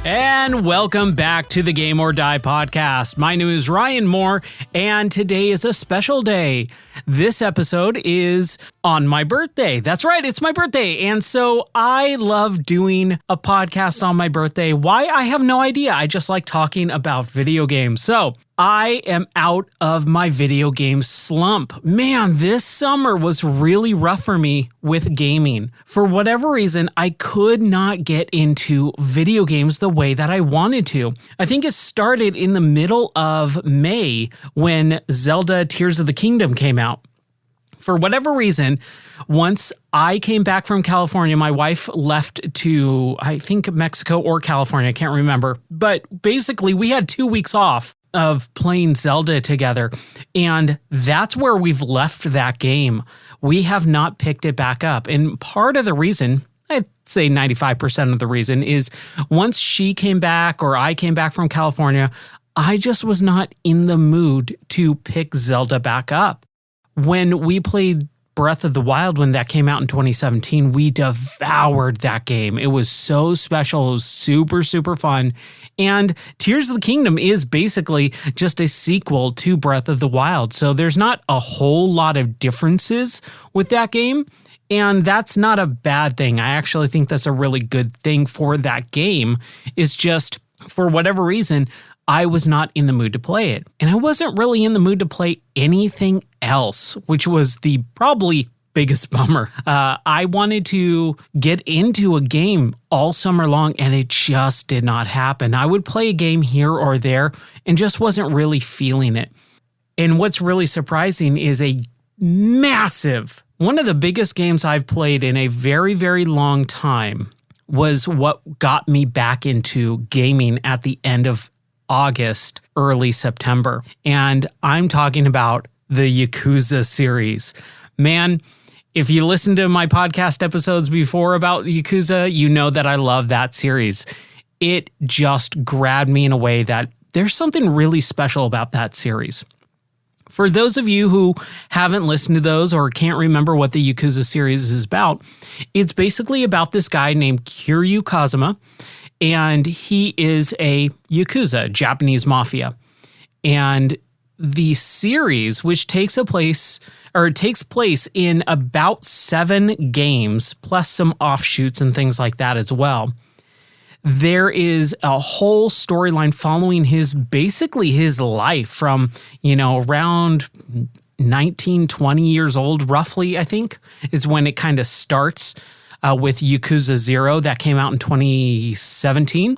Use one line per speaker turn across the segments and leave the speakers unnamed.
And welcome back to the Game or Die podcast. My name is Ryan Moore, and today is a special day. This episode is on my birthday. That's right, it's my birthday. And so I love doing a podcast on my birthday. Why? I have no idea. I just like talking about video games. So I am out of my video game slump. Man, this summer was really rough for me with gaming. For whatever reason, I could not get into video games the way that I wanted to. I think it started in the middle of May when Zelda Tears of the Kingdom came out. For whatever reason, once I came back from California, my wife left to, I think, Mexico or California, I can't remember. But basically, we had 2 weeks off of playing Zelda together, and that's where we've left that game. We have not picked it back up, and part of the reason, I'd say 95% of the reason, is once she came back or I came back from California, I just was not in the mood to pick Zelda back up. When we played Breath of the Wild, when that came out in 2017, we devoured that game. It was so special. It was super, super fun. And Tears of the Kingdom is basically just a sequel to Breath of the Wild. So there's not a whole lot of differences with that game. And that's not a bad thing. I actually think that's a really good thing for that game. It's just, for whatever reason, I was not in the mood to play it. And I wasn't really in the mood to play anything else, which was the probably biggest bummer. I wanted to get into a game all summer long, and it just did not happen. I would play a game here or there and just wasn't really feeling it. And what's really surprising is one of the biggest games I've played in a very, very long time was what got me back into gaming at the end of August, early September. And I'm talking about the Yakuza series. Man, if you listen to my podcast episodes before about Yakuza, you know that I love that series. It just grabbed me in a way that there's something really special about that series. For those of you who haven't listened to those or can't remember what the Yakuza series is about, it's basically about this guy named Kiryu Kazuma, and he is a Yakuza, Japanese mafia. And the series, which takes place in about 7 games, plus some offshoots and things like that as well. There is a whole storyline following his life from, around 19, 20 years old, roughly, I think, is when it kind of starts with Yakuza 0 that came out in 2017.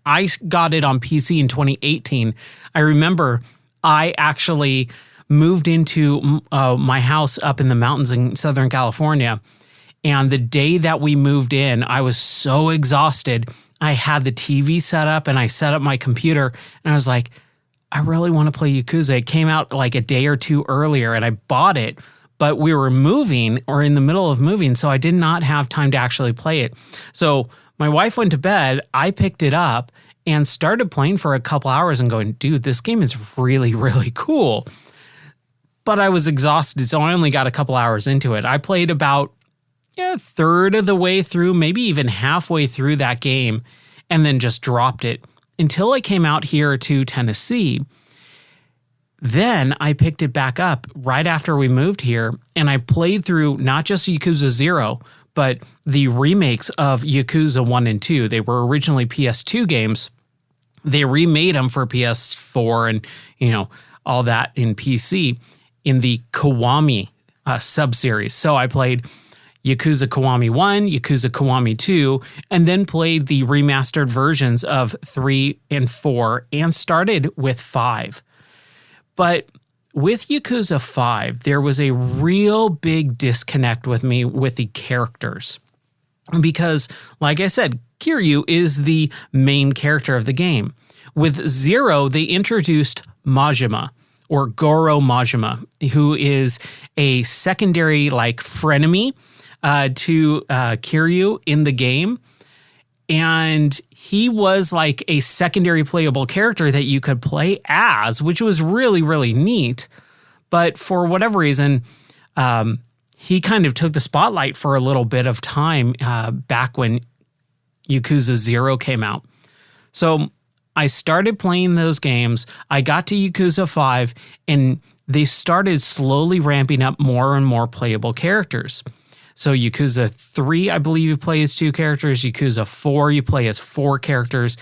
I got it on PC in 2018. I remember I actually moved into my house up in the mountains in Southern California. And the day that we moved in, I was so exhausted. I had the TV set up and I set up my computer and I was like, I really want to play Yakuza. It came out like a day or two earlier and I bought it, but we were moving or in the middle of moving, so I did not have time to actually play it. So my wife went to bed, I picked it up and started playing for a couple hours and going, dude, this game is really, really cool. But I was exhausted, so I only got a couple hours into it. I played about a third of the way through, maybe even halfway through that game, and then just dropped it until I came out here to Tennessee. Then I picked it back up right after we moved here, and I played through not just Yakuza 0, but the remakes of Yakuza 1 and 2. They were originally PS2 games. They remade them for PS4 and, all that in PC in the Kiwami sub-series. So I played Yakuza Kiwami 1, Yakuza Kiwami 2, and then played the remastered versions of 3 and 4 and started with 5. But with Yakuza 5, there was a real big disconnect with me with the characters. Because, like I said, Kiryu is the main character of the game. With 0, they introduced Majima, or Goro Majima, who is a secondary frenemy to Kiryu in the game. And he was like a secondary playable character that you could play as, which was really, really neat. But for whatever reason, he kind of took the spotlight for a little bit of time back when Yakuza 0 came out. So I started playing those games. I got to Yakuza 5, and they started slowly ramping up more and more playable characters. So Yakuza 3, I believe you play as 2 characters. Yakuza 4, you play as 4 characters.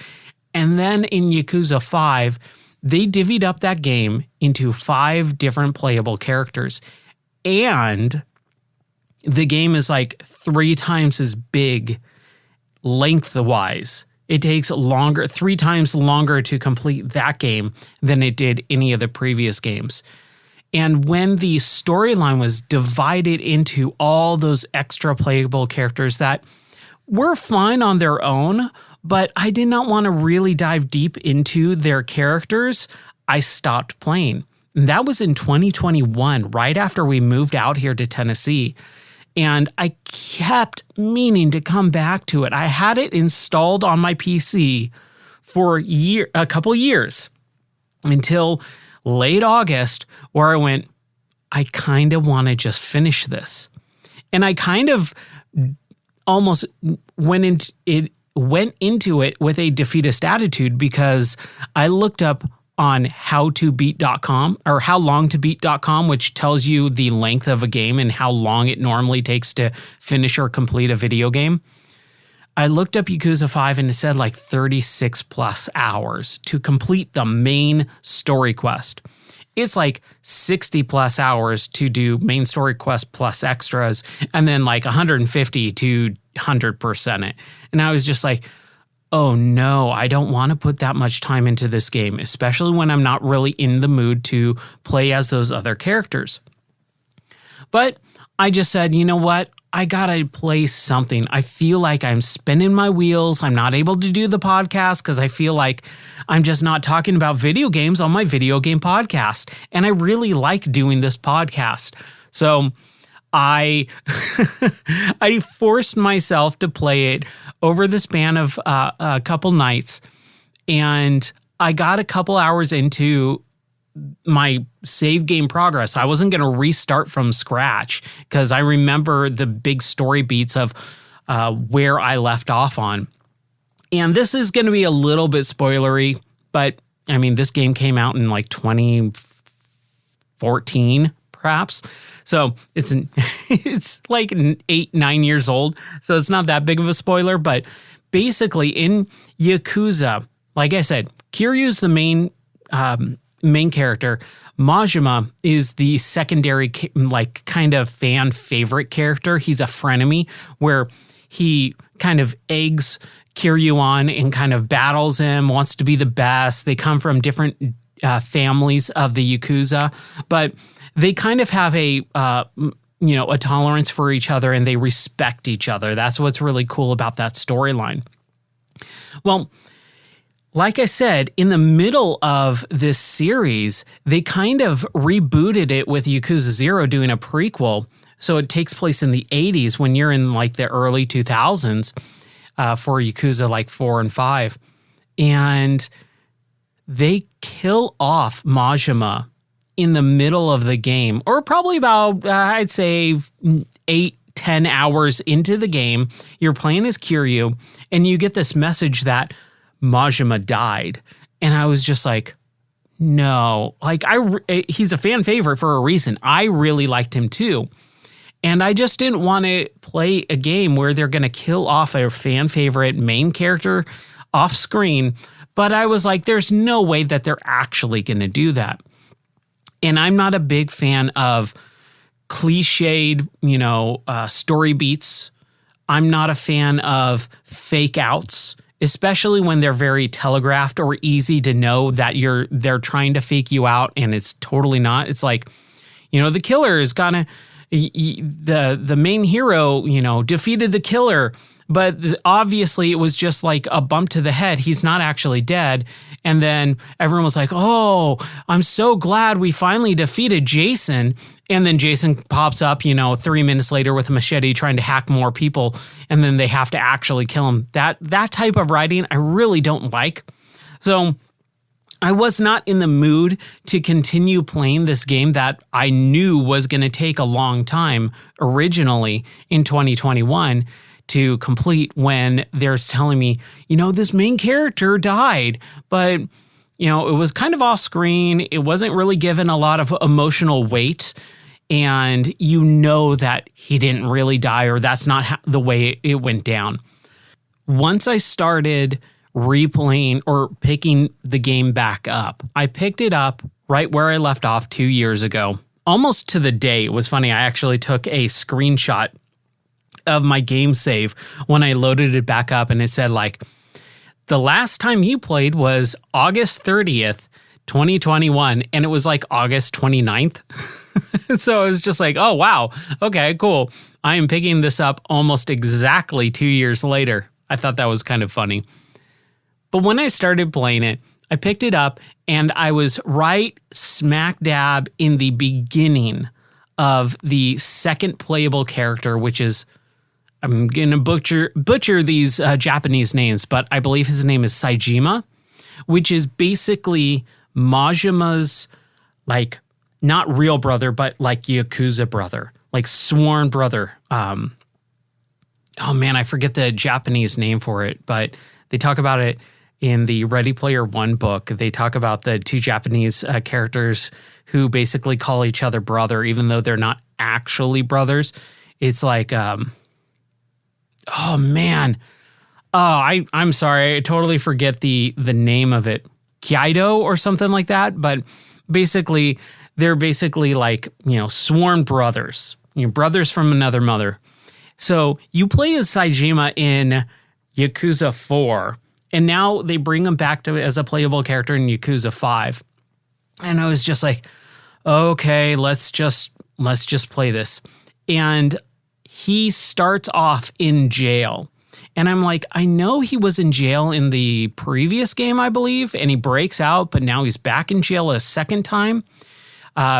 And then in Yakuza 5, they divvied up that game into 5 different playable characters. And the game is like 3 times as big lengthwise. It takes 3 times longer to complete that game than it did any of the previous games. And when the storyline was divided into all those extra playable characters that were fine on their own, but I did not want to really dive deep into their characters, I stopped playing. And that was in 2021, right after we moved out here to Tennessee. And I kept meaning to come back to it. I had it installed on my PC for a couple years until late August, where I went, I kind of want to just finish this. And I kind of almost went into it with a defeatist attitude, because I looked up on howtobeat.com or howlongtobeat.com, which tells you the length of a game and how long it normally takes to finish or complete a video game. I looked up Yakuza 5 and it said like 36 plus hours to complete the main story quest. It's like 60 plus hours to do main story quest plus extras, and then like 150 to 100% it. And I was just like, oh no, I don't want to put that much time into this game, especially when I'm not really in the mood to play as those other characters. But I just said, you know what? I gotta play something. I feel like I'm spinning my wheels. I'm not able to do the podcast because I feel like I'm just not talking about video games on my video game podcast. And I really like doing this podcast. So I forced myself to play it over the span of a couple nights, and I got a couple hours into my save game progress. I wasn't going to restart from scratch because I remember the big story beats of where I left off on. And this is going to be a little bit spoilery, but I mean, this game came out in like 2014, perhaps. So it's like 8-9 years old. So it's not that big of a spoiler, but basically in Yakuza, like I said, Kiryu's the main character. Majima is the secondary, like kind of fan favorite character. He's a frenemy where he kind of eggs Kiryu on and kind of battles him, wants to be the best. They come from different families of the Yakuza, but they kind of have a tolerance for each other, and they respect each other. That's what's really cool about that storyline. Well, like I said, in the middle of this series, they kind of rebooted it with Yakuza 0 doing a prequel. So it takes place in the 80s when you're in like the early 2000s for Yakuza like 4 and 5. And they kill off Majima in the middle of the game, or probably about, I'd say 8-10 hours into the game. You're playing as Kiryu, and you get this message that Majima died. And I was just like, no, like he's a fan favorite for a reason. I really liked him too. And I just didn't want to play a game where they're going to kill off a fan favorite main character off screen. But I was like, there's no way that they're actually going to do that. And I'm not a big fan of cliched, story beats. I'm not a fan of fake outs, especially when they're very telegraphed or easy to know that they're trying to fake you out, and it's totally not. It's like, the killer is gonna, the main hero, defeated the killer, but obviously it was just like a bump to the head. He's not actually dead. And then everyone was like, oh, I'm so glad we finally defeated Jason. And then Jason pops up, 3 minutes later with a machete trying to hack more people. And then they have to actually kill him. That type of writing I really don't like. So I was not in the mood to continue playing this game that I knew was going to take a long time originally in 2021 to complete when they're telling me, this main character died, but, it was kind of off screen. It wasn't really given a lot of emotional weight. And that he didn't really die, or that's not the way it went down. Once I started replaying or picking the game back up, I picked it up right where I left off 2 years ago, almost to the day. It was funny. I actually took a screenshot of my game save when I loaded it back up, and it said the last time you played was August 30th, 2021, and it was August 29th. So I was just oh, wow. Okay, cool. I am picking this up almost exactly 2 years later. I thought that was kind of funny. But when I started playing it, I picked it up and I was right smack dab in the beginning of the second playable character, which is, I'm going to butcher these Japanese names, but I believe his name is Saejima, which is basically Majima's not real brother, but Yakuza brother, sworn brother. Oh man, I forget the Japanese name for it, but they talk about it in the Ready Player One book. They talk about the two Japanese characters who basically call each other brother, even though they're not actually brothers. It's oh man. Oh, I'm sorry. I totally forget the name of it. Kaido or something like that. But basically, they're basically sworn brothers, brothers from another mother. So you play as Saejima in Yakuza 4, and now they bring him back as a playable character in Yakuza 5. And I was just okay, let's just play this. And he starts off in jail. And I'm I know he was in jail in the previous game, I believe, and he breaks out, but now he's back in jail a second time.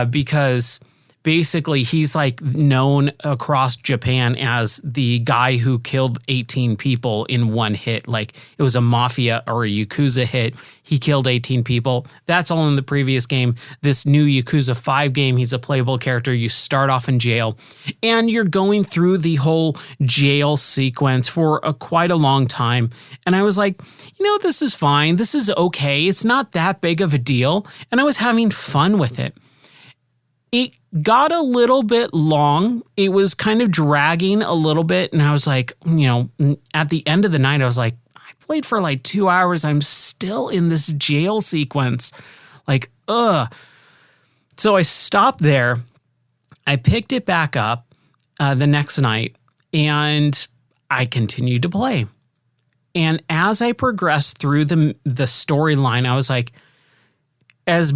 Because basically he's known across Japan as the guy who killed 18 people in one hit. It was a mafia or a Yakuza hit. He killed 18 people. That's all in the previous game. This new Yakuza 5 game, he's a playable character. You start off in jail and you're going through the whole jail sequence for quite a long time. And I was this is fine. This is okay. It's not that big of a deal. And I was having fun with it. It got a little bit long. It was kind of dragging a little bit. And I was at the end of the night, I was I played for 2 hours. I'm still in this jail sequence. Ugh. So I stopped there. I picked it back up the next night and I continued to play. And as I progressed through the storyline, I was as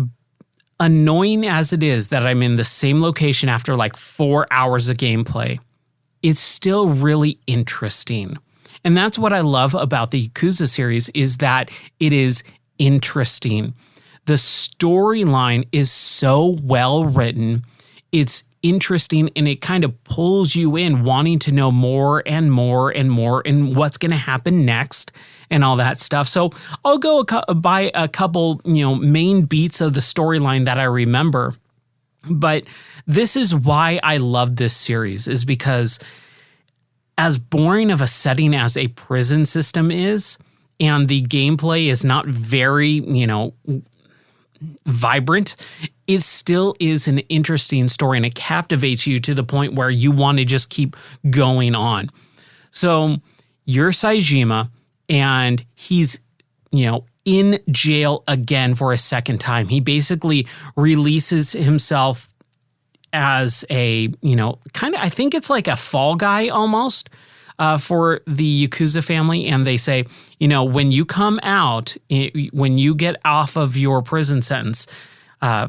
annoying as it is that I'm in the same location after 4 hours of gameplay, it's still really interesting. And that's what I love about the Yakuza series, is that it is interesting. The storyline is so well written. It's interesting and it kind of pulls you in, wanting to know more and more and more and what's going to happen next and all that stuff. So I'll go by a couple, main beats of the storyline that I remember. But this is why I love this series, is because as boring of a setting as a prison system is, and the gameplay is not very, vibrant, it still is an interesting story and it captivates you to the point where you want to just keep going on. So you're Saejima and he's, in jail again for a second time. He basically releases himself as a, I think it's like a fall guy almost for the Yakuza family. And they say, when you come out, when you get off of your prison sentence,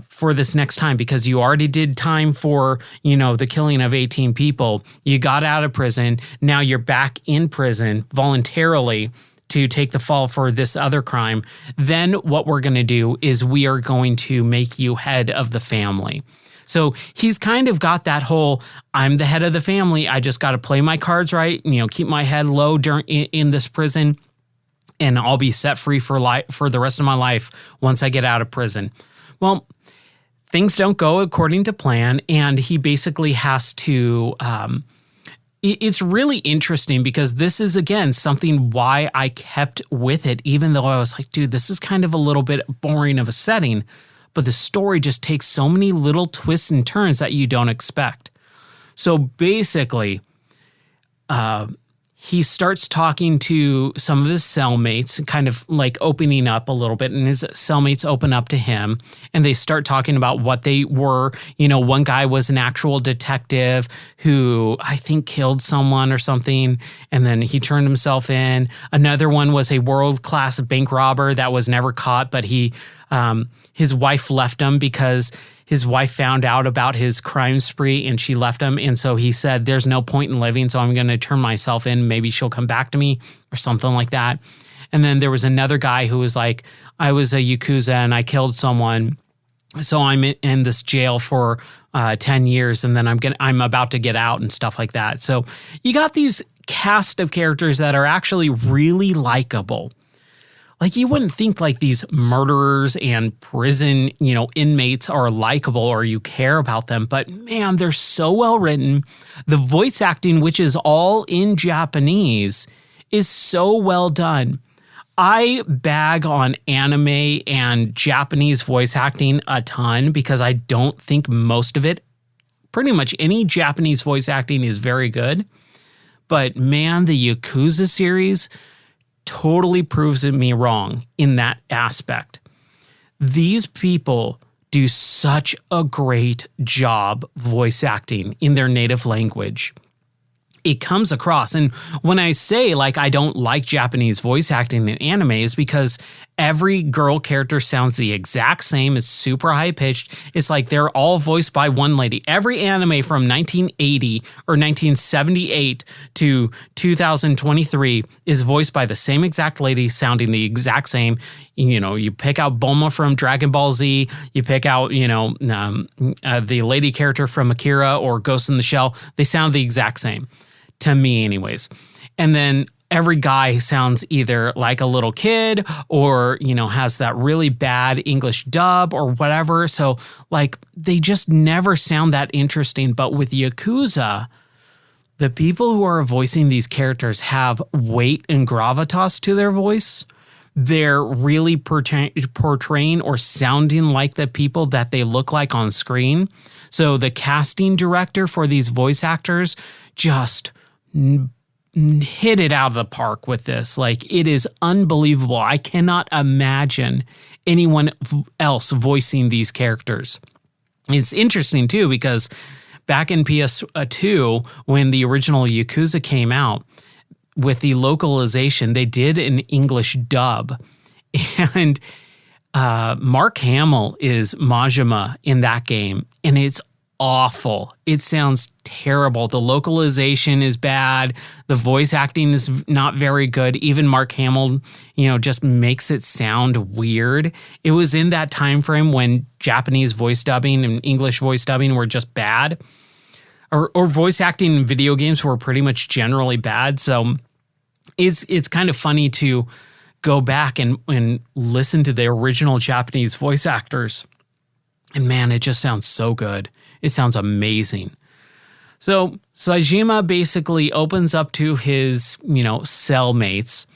for this next time, because you already did time for, the killing of 18 people. You got out of prison. Now you're back in prison voluntarily to take the fall for this other crime. Then what we're going to do is we are going to make you head of the family. So he's kind of got that whole, I'm the head of the family. I just got to play my cards right, keep my head low in this prison, and I'll be set free for the rest of my life once I get out of prison. Well, things don't go according to plan, and he basically has to It's really interesting because this is, again, something why I kept with it, even though I was like, dude, this is kind of a little bit boring of a setting, but the story just takes so many little twists and turns that you don't expect. So basically, he starts talking to some of his cellmates, kind of like opening up a little bit, and his cellmates open up to him, and they start talking about what they were. One guy was an actual detective who I think killed someone or something, and then he turned himself in. Another one was a world-class bank robber that was never caught, but his wife left him because his wife found out about his crime spree and she left him. And so he said, there's no point in living, so I'm going to turn myself in. Maybe she'll come back to me or something like that. And then there was another guy who was like, I was a Yakuza and I killed someone. So I'm in this jail for 10 years and then I'm about to get out and stuff like that. So you got these cast of characters that are actually really likable. Like, you wouldn't think like these murderers and prison, inmates are likable or you care about them, but man, they're so well written. The voice acting, which is all in Japanese, is so well done. I bag on anime and Japanese voice acting a ton because I don't think most of it, pretty much any Japanese voice acting is very good. But man, the Yakuza series totally proves me wrong in that aspect. These people do such a great job voice acting in their native language. It comes across. And when I say like I don't like Japanese voice acting in anime, is because every girl character sounds the exact same. It's super high pitched. It's like they're all voiced by one lady. Every anime from 1980 or 1978 to 2023 is voiced by the same exact lady, sounding the exact same. You pick out Bulma from Dragon Ball Z. You pick out, the lady character from Akira or Ghost in the Shell. They sound the exact same. To me anyways. And then every guy sounds either like a little kid or, has that really bad English dub or whatever. So like they just never sound that interesting. But with Yakuza, the people who are voicing these characters have weight and gravitas to their voice. They're really portraying or sounding like the people that they look like on screen. So the casting director for these voice actors just hit it out of the park with this. Like, it is unbelievable. I cannot imagine anyone else voicing these characters. It's interesting too, because back in PS2, when the original Yakuza came out, with the localization, they did an English dub. And Mark Hamill is Majima in that game, and it's awful. It sounds terrible. The localization is bad. The voice acting is not very good. Even Mark Hamill, just makes it sound weird. It was in that time frame when Japanese voice dubbing and English voice dubbing were just bad. Or voice acting in video games were pretty much generally bad. So it's kind of funny to go back and listen to the original Japanese voice actors. And man, it just sounds so good. It sounds amazing. So Saejima basically opens up to his, cellmates,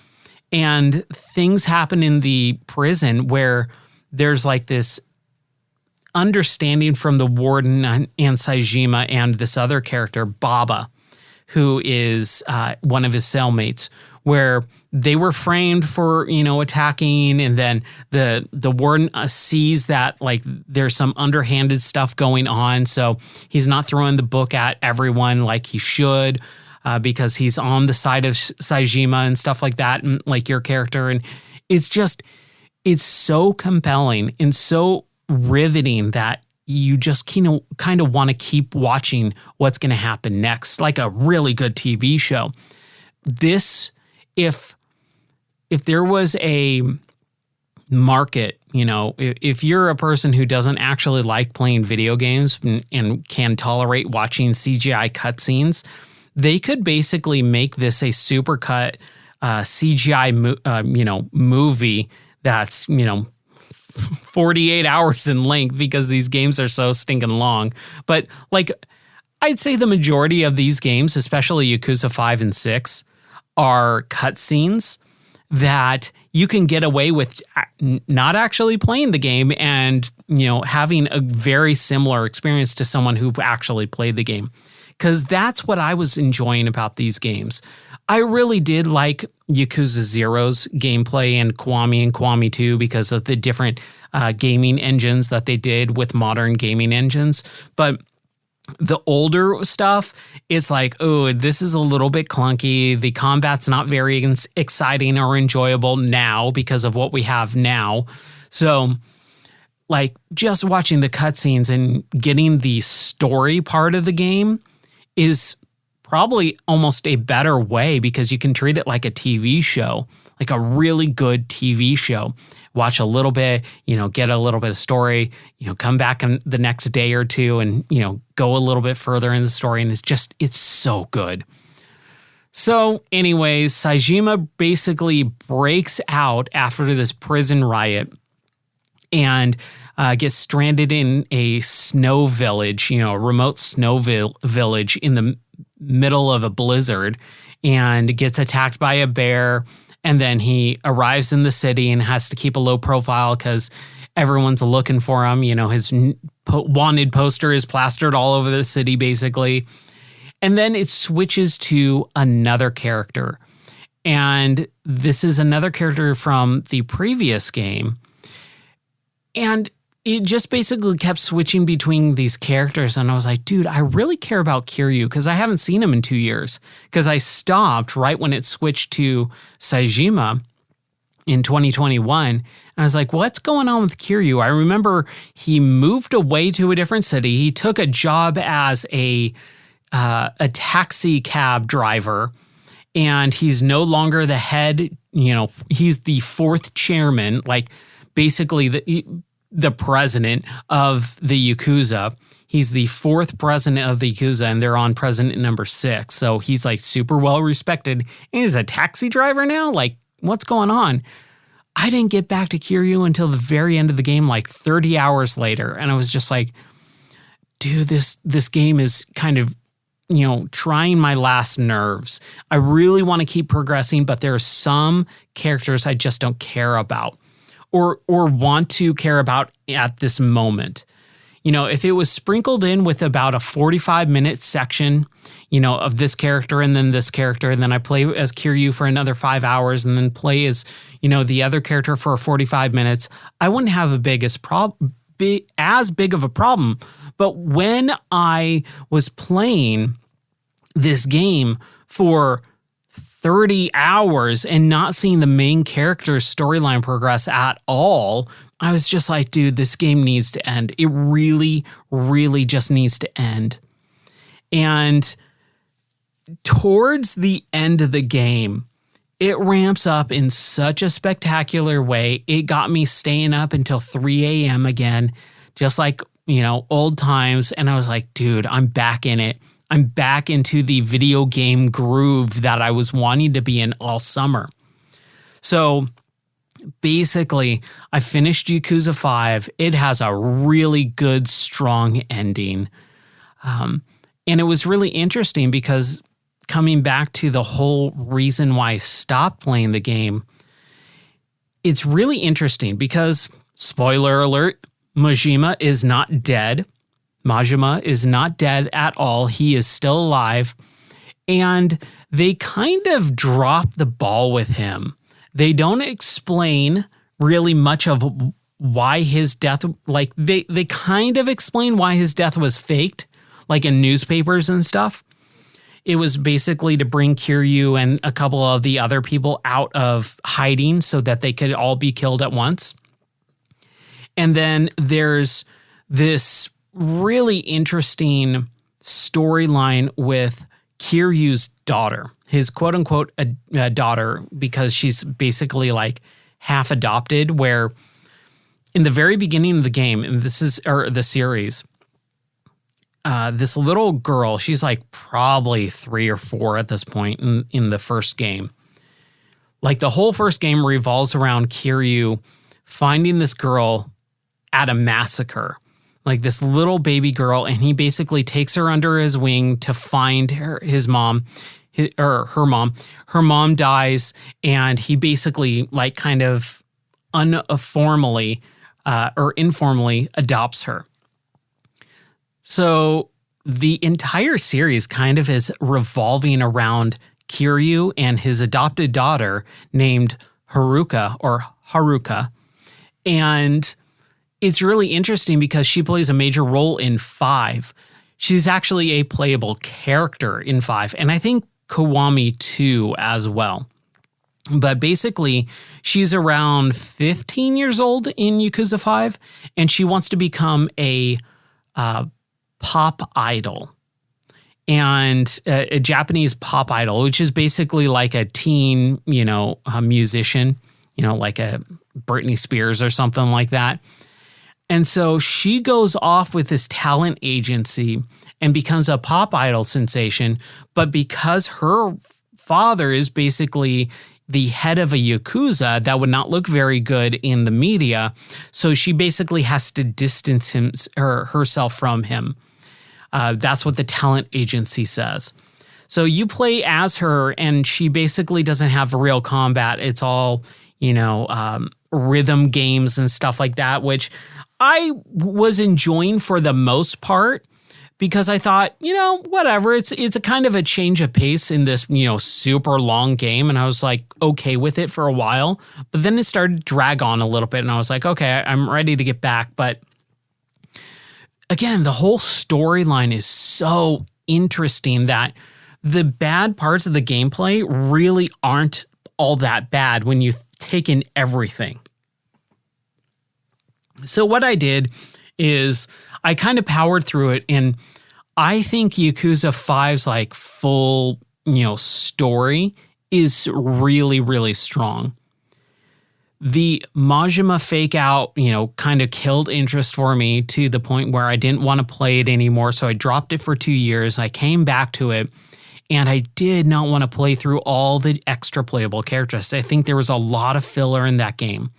and things happen in the prison where there's like this understanding from the warden and Saejima and this other character, Baba, who is one of his cellmates, where they were framed for, attacking, and then the warden sees that like there's some underhanded stuff going on, so he's not throwing the book at everyone like he should, because he's on the side of Saejima and stuff like that, and like your character, and it's so compelling and so riveting that you just kind of want to keep watching what's going to happen next, like a really good TV show. This, if there was a market, if you're a person who doesn't actually like playing video games and can tolerate watching CGI cutscenes, they could basically make this a supercut CGI movie that's 48 hours in length, because these games are so stinking long. But like, I'd say the majority of these games, especially Yakuza 5 and 6, are cutscenes that you can get away with not actually playing the game and, having a very similar experience to someone who actually played the game. Because that's what I was enjoying about these games. I really did like Yakuza Zero's gameplay and Kiwami 2 because of the different gaming engines that they did with modern gaming engines. But the older stuff is like, oh, this is a little bit clunky. The combat's not very exciting or enjoyable now because of what we have now. So, like, just watching the cutscenes and getting the story part of the game is probably almost a better way because you can treat it like a TV show, like a really good TV show. Watch a little bit, get a little bit of story, come back in the next day or two and, go a little bit further in the story. And it's so good. So anyways, Saejima basically breaks out after this prison riot and gets stranded in a snow village, a remote snow village in the middle of a blizzard, and gets attacked by a bear. And then he arrives in the city and has to keep a low profile because everyone's looking for him. His wanted poster is plastered all over the city, basically. And then it switches to another character. And this is another character from the previous game. And it just basically kept switching between these characters. And I was like, dude, I really care about Kiryu because I haven't seen him in 2 years. Because I stopped right when it switched to Saejima in 2021. And I was like, what's going on with Kiryu? I remember he moved away to a different city. He took a job as a taxi cab driver. And he's no longer the head, he's the fourth chairman, like basically the president of the Yakuza. He's the fourth president of the Yakuza, and they're on president number 6. So he's like super well respected. And he's a taxi driver now? Like, what's going on? I didn't get back to Kiryu until the very end of the game, like 30 hours later. And I was just like, dude, this game is kind of, trying my last nerves. I really want to keep progressing, but there are some characters I just don't care about. Or want to care about at this moment. If it was sprinkled in with about a 45-minute section, of this character and then this character, and then I play as Kiryu for another 5 hours and then play as, the other character for 45 minutes, I wouldn't have as big of a problem. But when I was playing this game for 30 hours and not seeing the main character's storyline progress at all, I was just like, dude, this game needs to end. It really, really just needs to end. And towards the end of the game, it ramps up in such a spectacular way. It got me staying up until 3 a.m. again, just like, old times. And I was like, dude, I'm back in it. I'm back into the video game groove that I was wanting to be in all summer. So basically, I finished Yakuza 5. It has a really good, strong ending. And it was really interesting because coming back to the whole reason why I stopped playing the game, it's really interesting because, spoiler alert, Majima is not dead. Majima is not dead at all. He is still alive. And they kind of drop the ball with him. They don't explain really much of why his death, like they kind of explain why his death was faked, like in newspapers and stuff. It was basically to bring Kiryu and a couple of the other people out of hiding so that they could all be killed at once. And then there's this really interesting storyline with Kiryu's daughter, his quote unquote daughter, because she's basically like half adopted, where in the very beginning of the game, and the series, this little girl, she's like probably 3 or 4 at this point in the first game. Like the whole first game revolves around Kiryu finding this girl at a massacre. like this little baby girl, and he basically takes her under his wing to find his mom, her mom. Her mom dies, and he basically like kind of informally adopts her. So the entire series kind of is revolving around Kiryu and his adopted daughter named Haruka. And it's really interesting because she plays a major role in 5. She's actually a playable character in 5, and I think Kiwami too as well. But basically, she's around 15 years old in Yakuza 5, and she wants to become a pop idol. And a Japanese pop idol, which is basically like a teen, a musician, like a Britney Spears or something like that. And so she goes off with this talent agency and becomes a pop idol sensation. But because her father is basically the head of a Yakuza, that would not look very good in the media. So she basically has to distance herself from him. That's what the talent agency says. So you play as her, and she basically doesn't have real combat. It's all, rhythm games and stuff like that, which I was enjoying for the most part because I thought, whatever. It's a kind of a change of pace in this, super long game. And I was like, okay with it for a while. But then it started to drag on a little bit, and I was like, okay, I'm ready to get back. But again, the whole storyline is so interesting that the bad parts of the gameplay really aren't all that bad when you take in everything. So what I did is I kind of powered through it, and I think Yakuza 5's like full, story is really, really strong. The Majima fake out, kind of killed interest for me to the point where I didn't want to play it anymore. So I dropped it for 2 years. I came back to it, and I did not want to play through all the extra playable characters. I think there was a lot of filler in that game.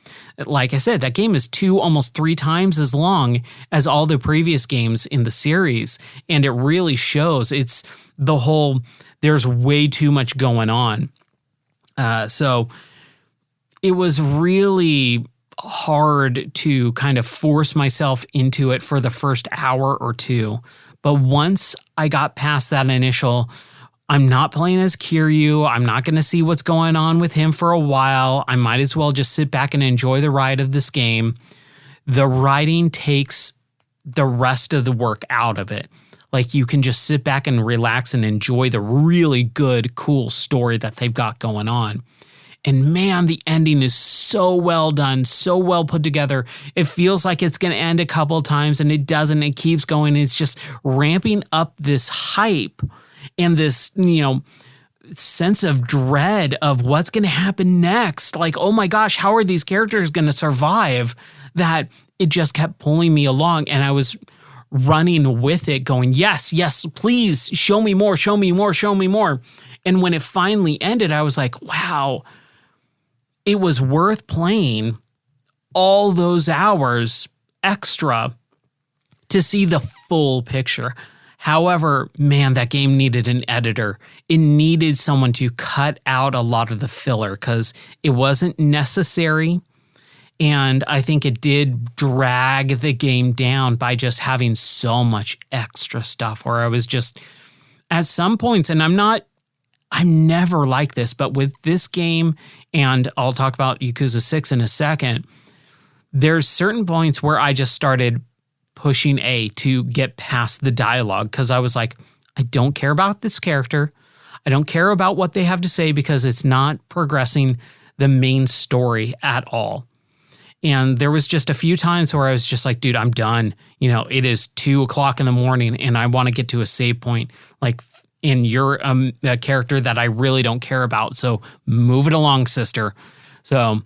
Like I said, that game is almost 3 times as long as all the previous games in the series. And it really shows. It's the whole, there's way too much going on. So it was really hard to kind of force myself into it for the first hour or two. But once I got past that initial, I'm not playing as Kiryu, I'm not going to see what's going on with him for a while, I might as well just sit back and enjoy the ride of this game. The writing takes the rest of the work out of it. Like, you can just sit back and relax and enjoy the really good, cool story that they've got going on. And man, the ending is so well done, so well put together. It feels like it's going to end a couple of times, and it doesn't. It keeps going. It's just ramping up this hype and this, sense of dread of what's going to happen next. Like, oh my gosh, how are these characters going to survive? That it just kept pulling me along, and I was running with it going, yes, please show me more, show me more, show me more. And when it finally ended, I was like, wow, it was worth playing all those hours extra to see the full picture. However, man, that game needed an editor. It needed someone to cut out a lot of the filler because it wasn't necessary. And I think it did drag the game down by just having so much extra stuff where I was just, at some points, and I'm never like this, but with this game, and I'll talk about Yakuza 6 in a second, there's certain points where I just started pushing A to get past the dialogue because I was like, I don't care about this character. I don't care about what they have to say because it's not progressing the main story at all. And there was just a few times where I was just like, dude, I'm done. It is 2:00 in the morning and I want to get to a save point. Like, and you're a character that I really don't care about. So move it along, sister. So,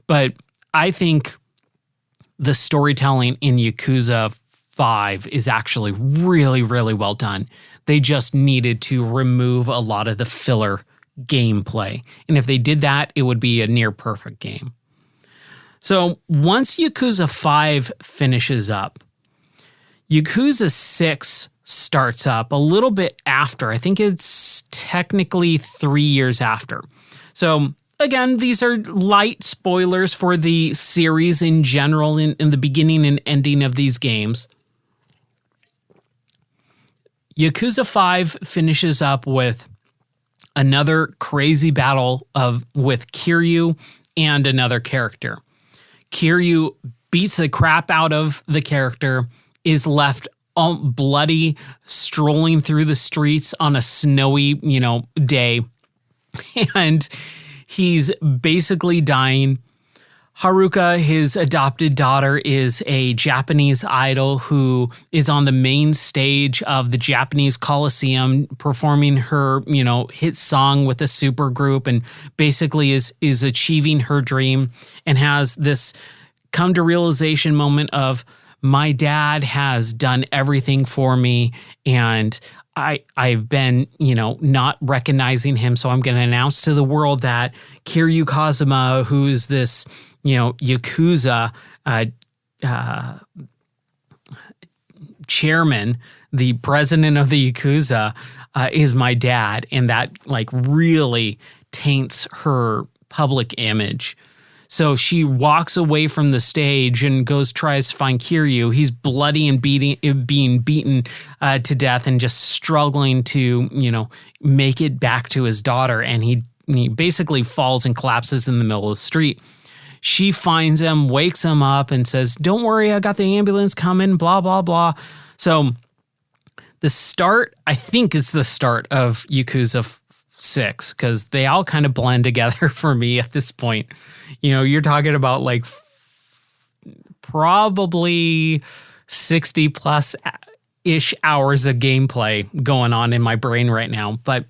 but I think the storytelling in Yakuza 5 is actually really, really well done. They just needed to remove a lot of the filler gameplay. And if they did that, it would be a near perfect game. So once Yakuza 5 finishes up, Yakuza 6 starts up a little bit after. I think it's technically 3 years after. So again, these are light spoilers for the series in general in the beginning and ending of these games. Yakuza 5 finishes up with another crazy battle with Kiryu and another character. Kiryu beats the crap out of the character, is left bloody, strolling through the streets on a snowy, day, and he's basically dying. Haruka, his adopted daughter, is a Japanese idol who is on the main stage of the Japanese Coliseum performing her, hit song with a super group, and basically is achieving her dream and has this come to realization moment of, my dad has done everything for me, and I've been, not recognizing him. So I'm going to announce to the world that Kiryu Kazuma, who is this, Yakuza chairman, the president of the Yakuza, is my dad. And that really taints her public image. So she walks away from the stage and tries to find Kiryu. He's bloody and being beaten to death and just struggling to, make it back to his daughter. And he basically falls and collapses in the middle of the street. She finds him, wakes him up, and says, "Don't worry, I got the ambulance coming, blah, blah, blah." So I think it's the start of Yakuza 6, because they all kind of blend together for me at this point. You're talking about probably 60 plus ish hours of gameplay going on in my brain right now. But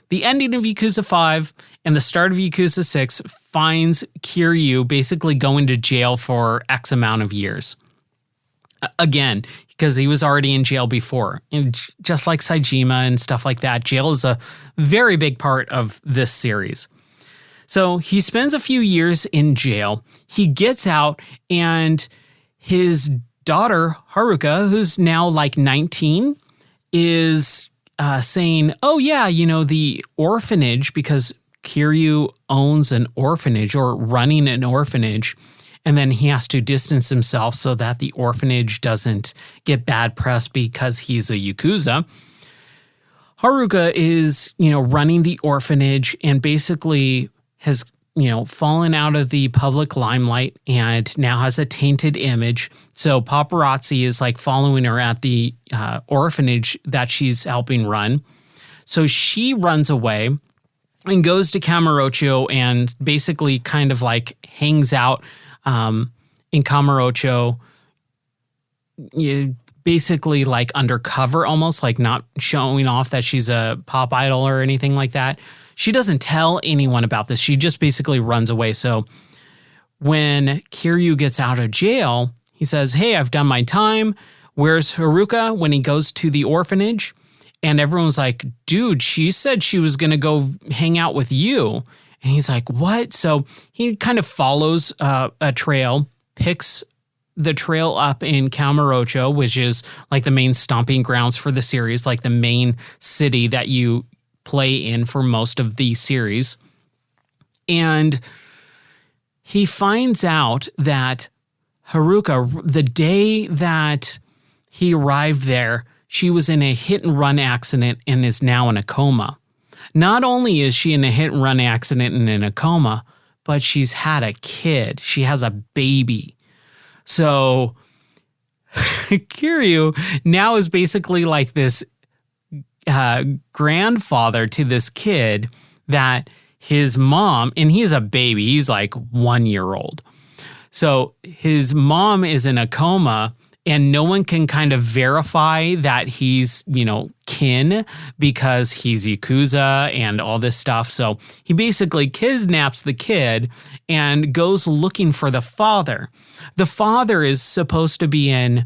the ending of Yakuza 5 and the start of Yakuza 6 finds Kiryu basically going to jail for X amount of years. Again, because he was already in jail before. And just like Saejima and stuff like that, jail is a very big part of this series. So he spends a few years in jail. He gets out, and his daughter, Haruka, who's now 19, is saying, "Oh, yeah, the orphanage," because Kiryu owns an orphanage or running an orphanage. And then he has to distance himself so that the orphanage doesn't get bad press because he's a Yakuza. Haruka is, running the orphanage and basically has, fallen out of the public limelight and now has a tainted image. So paparazzi is following her at the orphanage that she's helping run. So she runs away and goes to Kamurocho and basically kind of hangs out in Kamurocho, basically undercover, almost not showing off that she's a pop idol or anything like that. She doesn't tell anyone about this. She just basically runs away. So when Kiryu gets out of jail, he says, "Hey, I've done my time. Where's Haruka?" When he goes to the orphanage, and everyone's like, "Dude, she said she was going to go hang out with you." And he's like, "What?" So he kind of follows a trail, picks the trail up in Kamurocho, which is the main stomping grounds for the series, the main city that you play in for most of the series. And he finds out that Haruka, the day that he arrived there, she was in a hit-and-run accident and is now in a coma. Not only is she in a hit-and-run accident and in a coma, but she's had a kid. She has a baby. So Kiryu now is basically this grandfather to this kid that his mom, and he's a baby, he's 1 year old. So his mom is in a coma, and no one can kind of verify that he's, kin because he's Yakuza and all this stuff. So he basically kidnaps the kid and goes looking for the father. The father is supposed to be in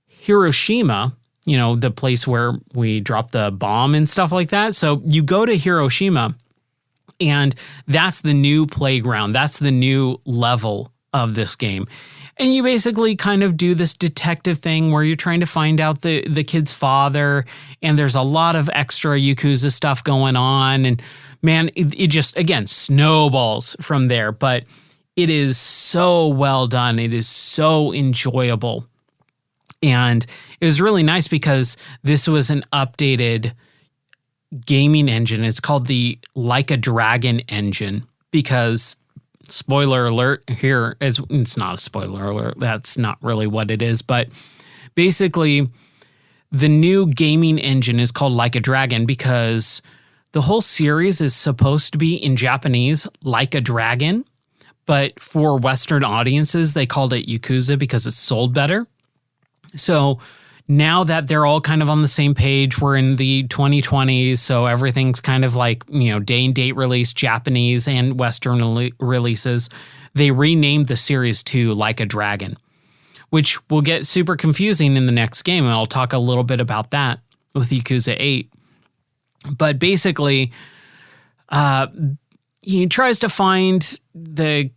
Hiroshima, the place where we dropped the bomb and stuff like that. So you go to Hiroshima And that's the new playground. That's the new level of this game. And you basically kind of do this detective thing where you're trying to find out the kid's father. And there's a lot of extra Yakuza stuff going on. And man, it just, again, snowballs from there. But it is so well done. It is so enjoyable. And it was really nice because this was an updated gaming engine. It's called the Like a Dragon engine because, spoiler alert here, it's not a spoiler alert. That's not really what it is. But basically, the new gaming engine is called Like a Dragon because the whole series is supposed to be in Japanese, Like a Dragon. But for Western audiences, they called it Yakuza because it sold better. So now that they're all kind of on the same page, we're in the 2020s, so everything's kind of like, day and date release, Japanese and Western releases. They renamed the series to Like a Dragon, which will get super confusing in the next game, and I'll talk a little bit about that with Yakuza 8. But basically, he tries to find the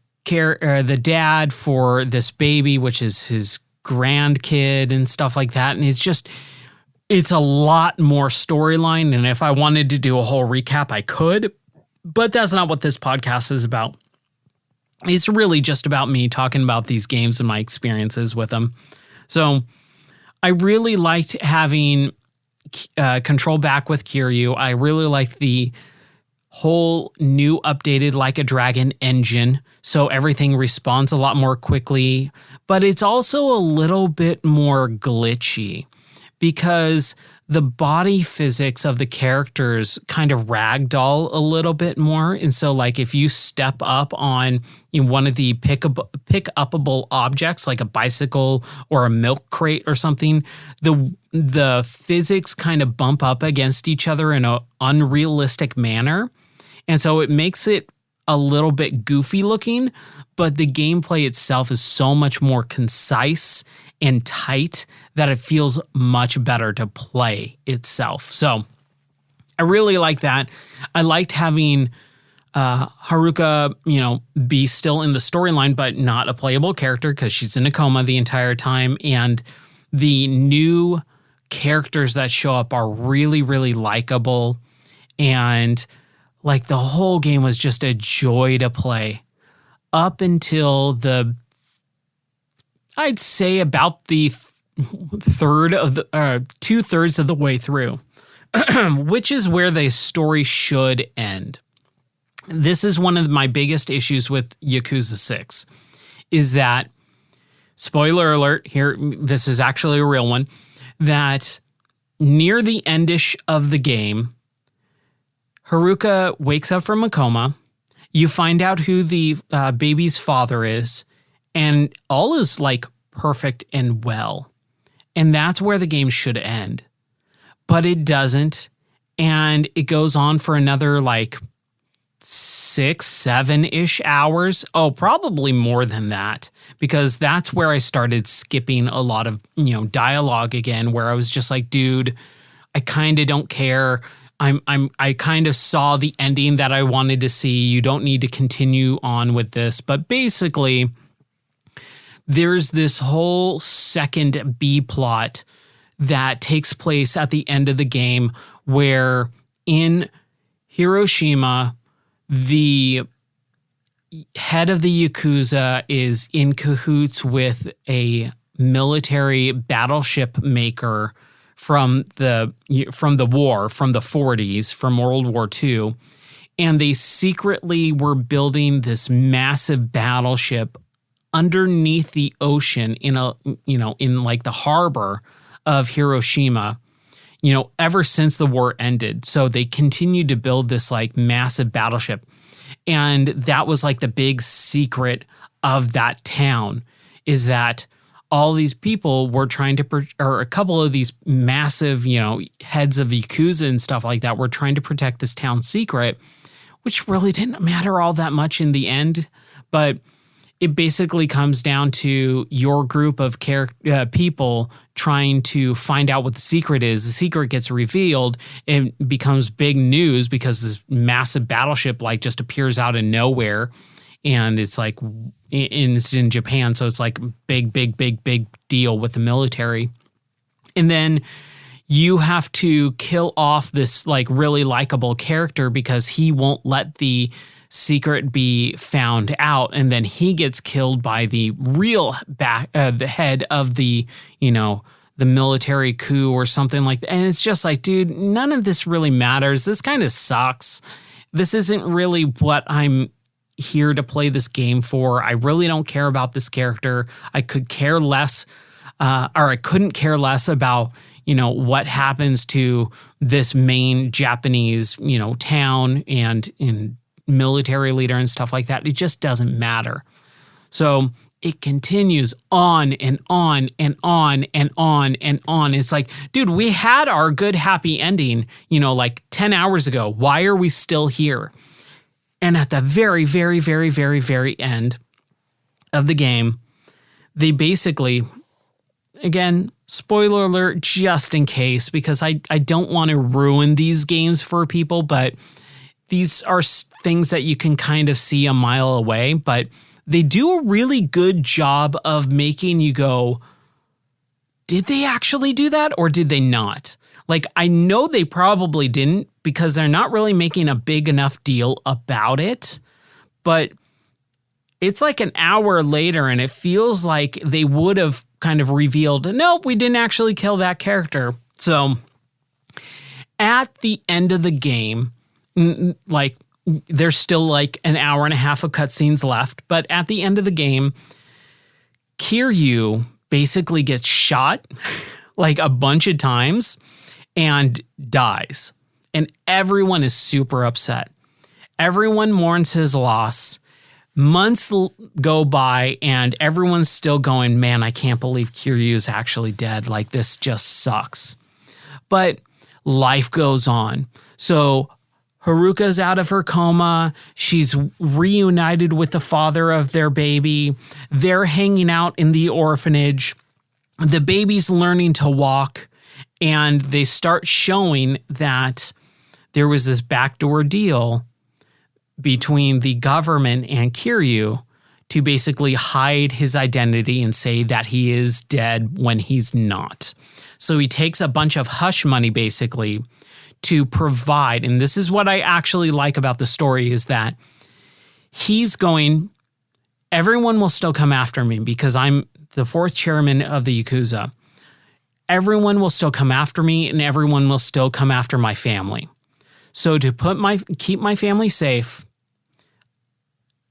dad for this baby, which is his grandkid and stuff like that. And it's a lot more storyline. And if I wanted to do a whole recap, I could, but that's not what this podcast is about. It's really just about me talking about these games and my experiences with them. So I really liked having control back with Kiryu. I really liked the whole new updated Like a Dragon engine, so everything responds a lot more quickly, but it's also a little bit more glitchy because the body physics of the characters kind of ragdoll a little bit more. And so like if you step up on one of the pick-upable objects like a bicycle or a milk crate or something, the physics kind of bump up against each other in an unrealistic manner. And so it makes it a little bit goofy looking, but the gameplay itself is so much more concise and tight that it feels much better to play itself. So I really like that. I liked having Haruka, be still in the storyline, but not a playable character because she's in a coma the entire time. And the new characters that show up are really, really likable. And like the whole game was just a joy to play up until I'd say about the 2/3 of the way through, which is where the story should end. This is one of my biggest issues with Yakuza 6 is that, spoiler alert here, this is actually a real one, that near the endish of the game, Haruka wakes up from a coma. You find out who the baby's father is, and all is like perfect and well. And that's where the game should end. But it doesn't. And it goes on for another like 6-7-ish hours. Oh, probably more than that, because that's where I started skipping a lot of, dialogue again, where I was just like, dude, I kind of don't care. I kind of saw the ending that I wanted to see. You don't need to continue on with this. But basically, there's this whole second B plot that takes place at the end of the game where in Hiroshima, the head of the Yakuza is in cahoots with a military battleship maker from the war, from the 40s, from World War II. And they secretly were building this massive battleship underneath the ocean in like the harbor of Hiroshima, ever since the war ended. So they continued to build this like massive battleship. And that was like the big secret of that town, is that all these people were trying to, or a couple of these massive, heads of Yakuza and stuff like that were trying to protect this town secret, which really didn't matter all that much in the end. But it basically comes down to your group of people trying to find out what the secret is. The secret gets revealed. It becomes big news because this massive battleship like just appears out of nowhere. And it's like, it's in Japan. So it's like big deal with the military. And then you have to kill off this like really likable character because he won't let the secret be found out, and then he gets killed by the real the head of the the military coup or something like that. And it's just like, dude, none of this really matters. This kind of sucks. This isn't really what I'm here to play this game for. I really don't care about this character. I could care less, or I couldn't care less about what happens to this main Japanese town and in military leader and stuff like that. It just doesn't matter. So it continues on and on and on and on and on. It's like, dude, we had our good happy ending, like 10 hours ago. Why are we still here? And at the very, very, very, very, very end of the game, they basically, again, spoiler alert, just in case, because I don't want to ruin these games for people, but these are things that you can kind of see a mile away, but they do a really good job of making you go, did they actually do that or did they not? Like, I know they probably didn't because they're not really making a big enough deal about it, but it's like an hour later and it feels like they would have kind of revealed, nope, we didn't actually kill that character. So at the end of the game, like there's still like an hour and a half of cutscenes left, but at the end of the game, Kiryu basically gets shot like a bunch of times and dies. And everyone is super upset. Everyone mourns his loss. Months go by and everyone's still going, man, I can't believe Kiryu is actually dead. Like, this just sucks. But life goes on. So Haruka's out of her coma. She's reunited with the father of their baby. They're hanging out in the orphanage. The baby's learning to walk, and they start showing that there was this backdoor deal between the government and Kiryu to basically hide his identity and say that he is dead when he's not. So he takes a bunch of hush money basically to provide, and this is what I actually like about the story, is that he's going, everyone will still come after me because I'm the fourth chairman of the Yakuza. Everyone will still come after me and everyone will still come after my family. So to keep my family safe,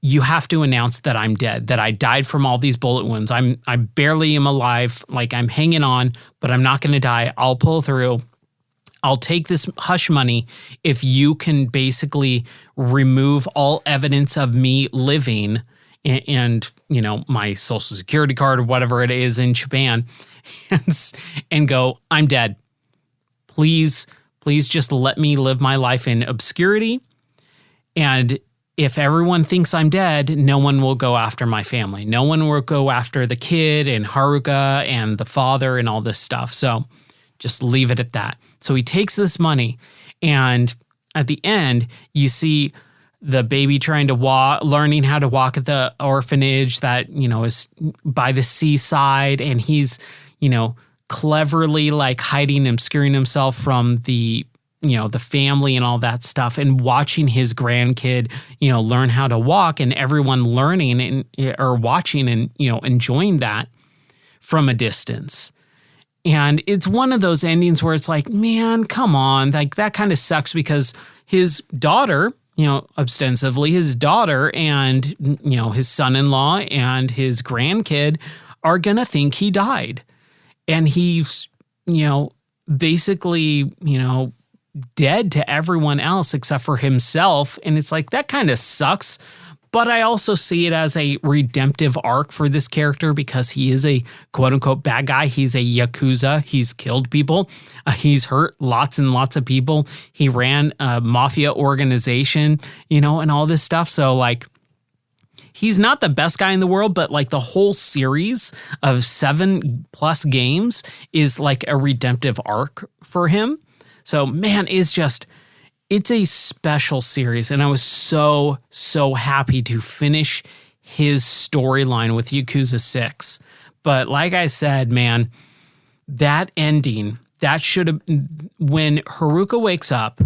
you have to announce that I'm dead, that I died from all these bullet wounds. I barely am alive, like I'm hanging on, but I'm not going to die. I'll pull through. I'll take this hush money if you can basically remove all evidence of me living and my social security card or whatever it is in Japan and go, I'm dead. Please just let me live my life in obscurity. And if everyone thinks I'm dead, no one will go after my family. No one will go after the kid and Haruka and the father and all this stuff. So just leave it at that. So he takes this money, and at the end, you see the baby trying to walk, learning how to walk at the orphanage that, is by the seaside, and he's, cleverly like hiding and obscuring himself from the family and all that stuff, and watching his grandkid, learn how to walk, and everyone learning or watching and, enjoying that from a distance. And it's one of those endings where it's like, man, come on. Like, that kind of sucks because his daughter, ostensibly his daughter and, his son-in-law and his grandkid are going to think he died. And he's, basically, dead to everyone else except for himself. And it's like, that kind of sucks. But I also see it as a redemptive arc for this character because he is a quote-unquote bad guy. He's a Yakuza. He's killed people. He's hurt lots and lots of people. He ran a mafia organization, and all this stuff. So, like, he's not the best guy in the world, but like the whole series of 7+ games is like a redemptive arc for him. So man, it's a special series. And I was so happy to finish his storyline with Yakuza 6. But like I said, man, that ending, that should have, when Haruka wakes up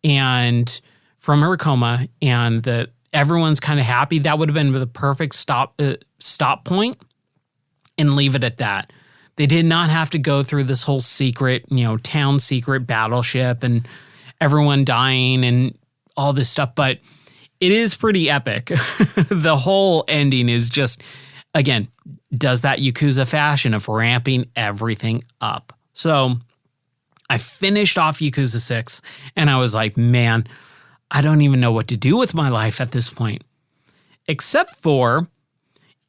and from her coma and everyone's kind of happy, that would have been the perfect stop point and leave it at that. They did not have to go through this whole secret, town secret battleship and everyone dying and all this stuff, but it is pretty epic. The whole ending is just, again, does that Yakuza fashion of ramping everything up. So I finished off Yakuza 6 and I was like, man, I don't even know what to do with my life at this point. Except for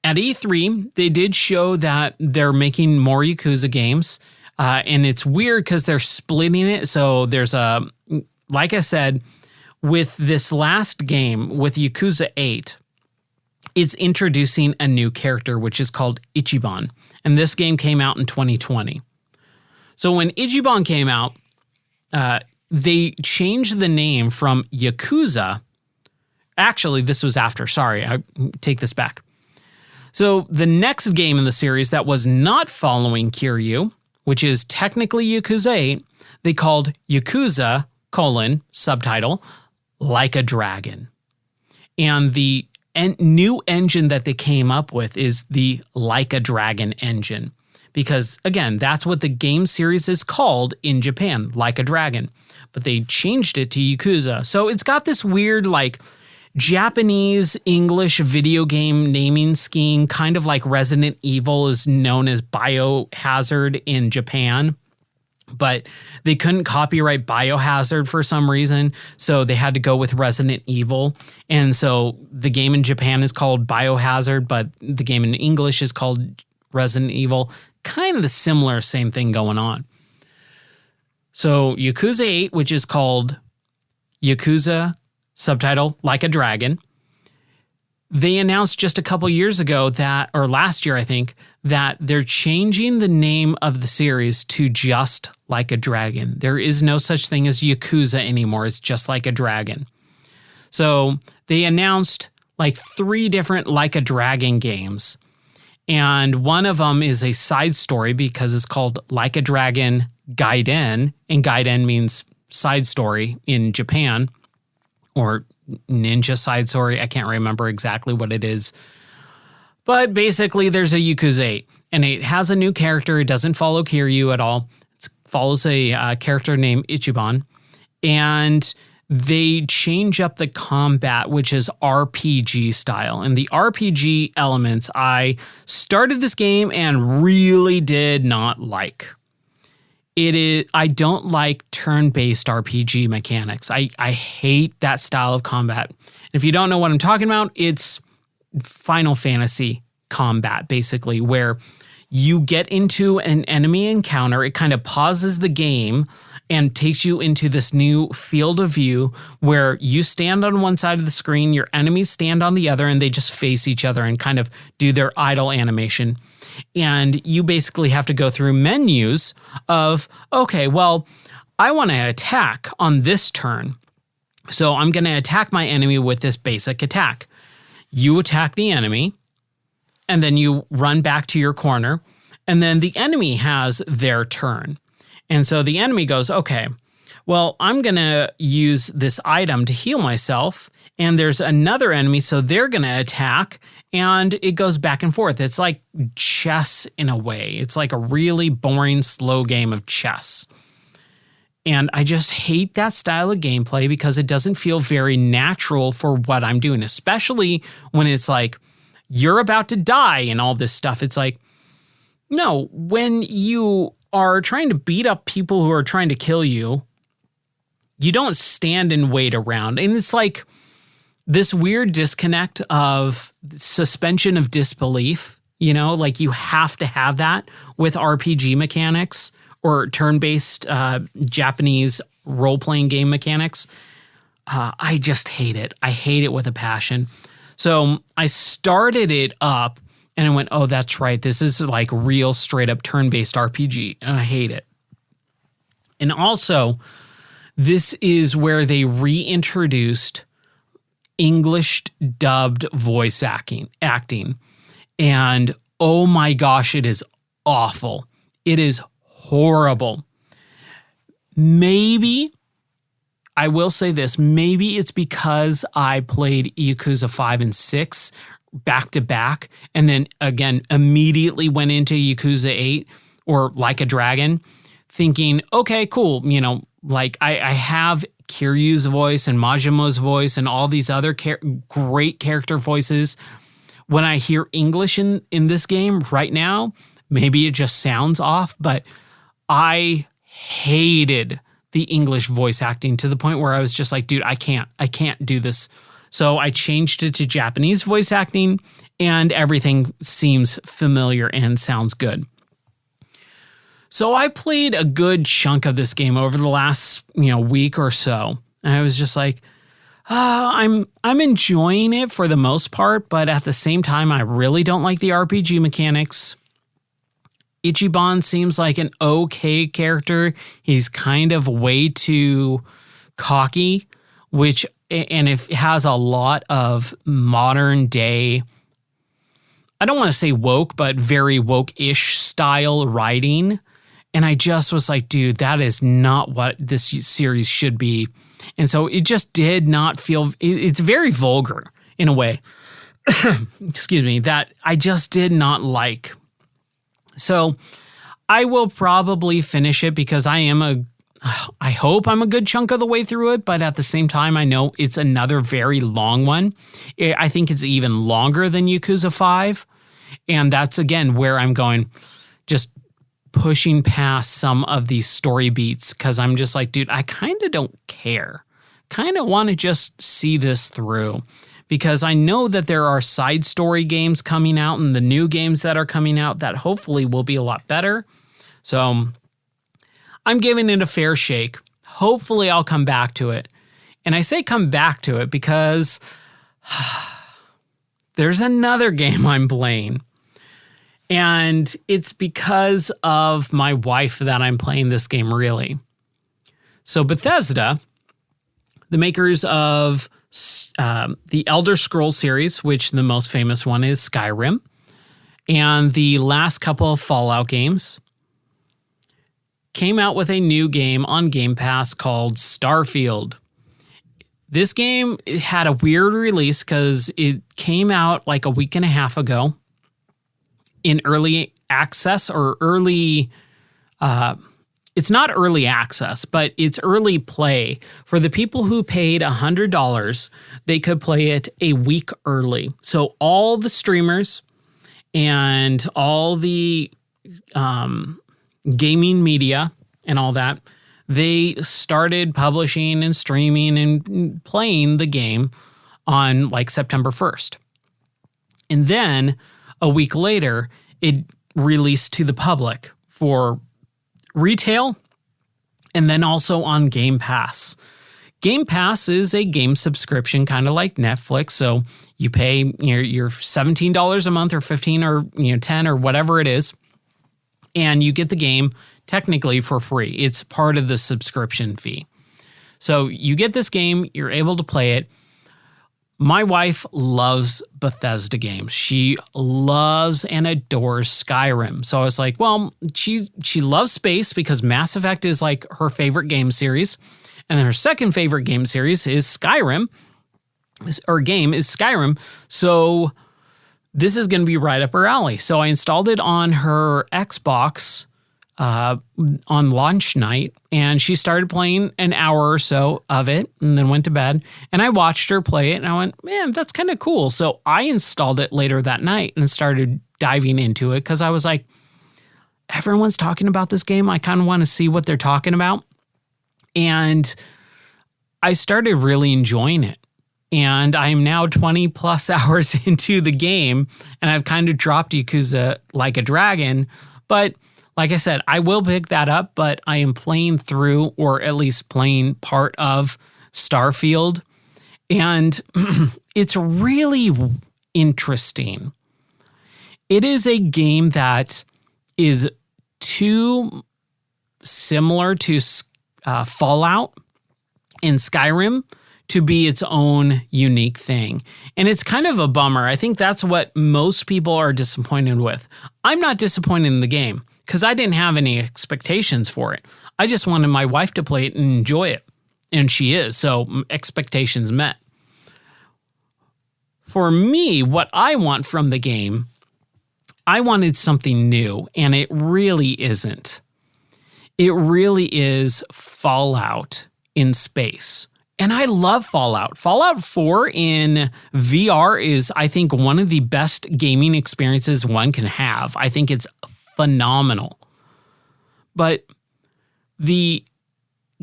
at E3, they did show that they're making more Yakuza games. And it's weird because they're splitting it. So there's like I said, with this last game, with Yakuza 8, it's introducing a new character, which is called Ichiban. And this game came out in 2020. So when Ichiban came out, they changed the name from Yakuza. Actually, this was after. Sorry, I take this back. So the next game in the series that was not following Kiryu, which is technically Yakuza 8, they called Yakuza, subtitle, Like a Dragon. And the new engine that they came up with is the Like a Dragon engine. Because, again, that's what the game series is called in Japan, Like a Dragon. But they changed it to Yakuza. So it's got this weird, like, Japanese English video game naming scheme, kind of like Resident Evil is known as Biohazard in Japan. But they couldn't copyright Biohazard for some reason, so they had to go with Resident Evil. And so the game in Japan is called Biohazard, but the game in English is called Resident Evil. Kind of the similar, same thing going on. So Yakuza 8, which is called Yakuza, subtitle, Like a Dragon, they announced just a couple years ago that, or last year I think, that they're changing the name of the series to just Like a Dragon. There is no such thing as Yakuza anymore. It's just Like a Dragon. So they announced like 3 different Like a Dragon games. And one of them is a side story because it's called Like a Dragon Gaiden. And Gaiden means side story in Japan, or ninja side story. I can't remember exactly what it is. But basically, there's a Yakuza 8, and it has a new character. It doesn't follow Kiryu at all. It follows a character named Ichiban, and they change up the combat, which is RPG style. And the RPG elements, I started this game and really did not like. I don't like turn-based RPG mechanics. I hate that style of combat. If you don't know what I'm talking about, it's Final Fantasy combat, basically, where you get into an enemy encounter, it kind of pauses the game and takes you into this new field of view where you stand on one side of the screen, your enemies stand on the other, and they just face each other and kind of do their idle animation. And you basically have to go through menus of, okay, well, I want to attack on this turn. So I'm going to attack my enemy with this basic attack. You attack the enemy, and then you run back to your corner, and then the enemy has their turn. And so the enemy goes, okay, well, I'm going to use this item to heal myself, and there's another enemy, so they're going to attack, and it goes back and forth. It's like chess in a way. It's like a really boring, slow game of chess. And I just hate that style of gameplay because it doesn't feel very natural for what I'm doing, especially when it's like, you're about to die and all this stuff. It's like, no, when you are trying to beat up people who are trying to kill you, you don't stand and wait around. And it's like this weird disconnect of suspension of disbelief, like you have to have that with RPG mechanics or turn-based Japanese role-playing game mechanics. I just hate it. I hate it with a passion. So I started it up and I went, oh, that's right. This is like real straight up turn-based RPG. And I hate it. And also, this is where they reintroduced English dubbed voice acting. And oh my gosh, it is awful. It is horrible. Maybe, I will say this, maybe it's because I played Yakuza 5 and 6 back to back, and then again, immediately went into Yakuza 8 or Like a Dragon, thinking, okay, cool. You know, like I have Kiryu's voice and Majimo's voice and all these other great character voices. When I hear English in this game right now, maybe it just sounds off, but I hated the English voice acting to the point where I was just like, dude, I can't do this. So I changed it to Japanese voice acting, and everything seems familiar and sounds good. So I played a good chunk of this game over the last, week or so. And I was just like, I'm enjoying it for the most part, but at the same time, I really don't like the RPG mechanics. Ichiban seems like an okay character. He's kind of way too cocky, and it has a lot of modern day, I don't want to say woke, but very woke-ish style writing. And I just was like, dude, that is not what this series should be. And so it just did not feel, it's very vulgar in a way, excuse me, that I just did not like. So I will probably finish it because I hope I'm a good chunk of the way through it, but at the same time, I know it's another very long one. I think it's even longer than Yakuza 5. And that's, again, where I'm going, just pushing past some of these story beats because I'm just like, dude, I kind of don't care. Kind of want to just see this through because I know that there are side story games coming out and the new games that are coming out that hopefully will be a lot better. So I'm giving it a fair shake. Hopefully I'll come back to it. And I say come back to it because there's another game I'm playing. And it's because of my wife that I'm playing this game, really. So Bethesda, the makers of the Elder Scrolls series, which the most famous one is Skyrim, and the last couple of Fallout games, came out with a new game on Game Pass called Starfield. This game had a weird release because it came out like a week and a half ago in early access or early, it's not early access, but it's early play. For the people who paid $100, they could play it a week early. So all the streamers and all the gaming media and all that, they started publishing and streaming and playing the game on like September 1st. And then a week later, it released to the public for retail and then also on Game Pass. Game Pass is a game subscription, kind of like Netflix. So you pay your $17 a month or $15 or $10 or whatever it is, and you get the game technically for free. It's part of the subscription fee. So you get this game, you're able to play it. My wife loves Bethesda games. She loves and adores Skyrim. So I was like, well, she loves space because Mass Effect is like her favorite game series. And then her second favorite game series is Skyrim. So this is going to be right up her alley. So I installed it on her Xbox on launch night, and she started playing an hour or so of it and then went to bed. And I watched her play it, and I went, man, that's kind of cool. So I installed it later that night and started diving into it because I was like, everyone's talking about this game. I kind of want to see what they're talking about. And I started really enjoying it. And I am now 20 plus hours into the game, and I've kind of dropped Yakuza Like a Dragon. But like I said, I will pick that up, but I am playing through, or at least playing part of Starfield. And it's really interesting. It is a game that is too similar to Fallout and Skyrim to be its own unique thing. And it's kind of a bummer. I think that's what most people are disappointed with. I'm not disappointed in the game because I didn't have any expectations for it. I just wanted my wife to play it and enjoy it. And she is, so expectations met. For me, what I want from the game, I wanted something new, and it really isn't. It really is Fallout in space. And I love Fallout. Fallout 4 in VR is, I think, one of the best gaming experiences one can have. I think it's phenomenal. But the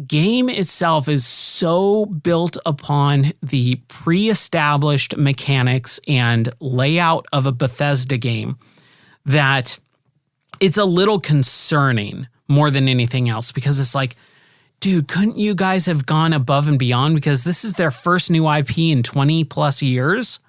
game itself is so built upon the pre-established mechanics and layout of a Bethesda game that it's a little concerning more than anything else, because it's like, dude, couldn't you guys have gone above and beyond? Because this is their first new IP in 20 plus years.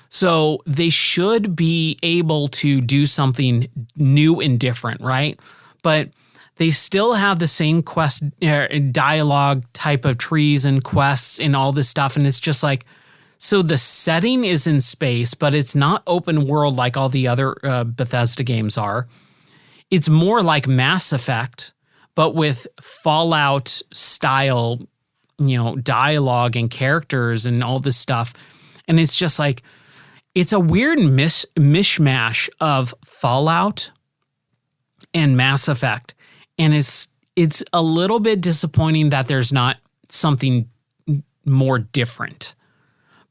So they should be able to do something new and different, right? But they still have the same quest dialogue type of trees and quests and all this stuff. And it's just like, so the setting is in space, but it's not open world like all the other Bethesda games are. It's more like Mass Effect, but with Fallout style, dialogue and characters and all this stuff. And it's just like, it's a weird mishmash of Fallout and Mass Effect. And it's a little bit disappointing that there's not something more different.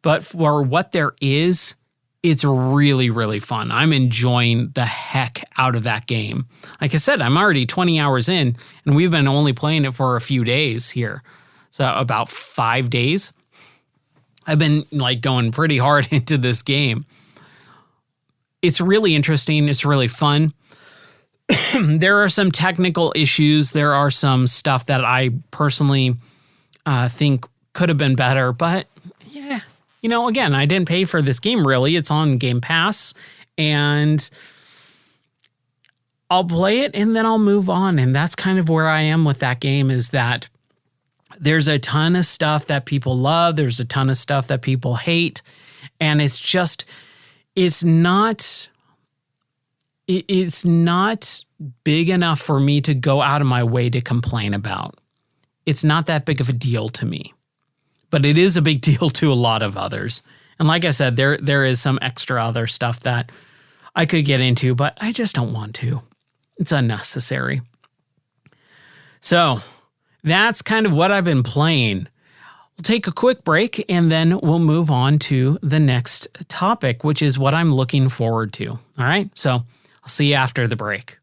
But for what there is, it's really, really fun. I'm enjoying the heck out of that game. Like I said, I'm already 20 hours in, and we've been only playing it for a few days here. So about 5 days. I've been going pretty hard into this game. It's really interesting. It's really fun. There are some technical issues. There are some stuff that I personally think could have been better. But yeah, again, I didn't pay for this game really. It's on Game Pass. And I'll play it and then I'll move on. And that's kind of where I am with that game, is that there's a ton of stuff that people love. There's a ton of stuff that people hate. And it's not big enough for me to go out of my way to complain about. It's not that big of a deal to me, but it is a big deal to a lot of others. And like I said, there is some extra other stuff that I could get into, but I just don't want to. It's unnecessary. So that's kind of what I've been playing. We'll take a quick break and then we'll move on to the next topic, which is what I'm looking forward to. All right, so I'll see you after the break.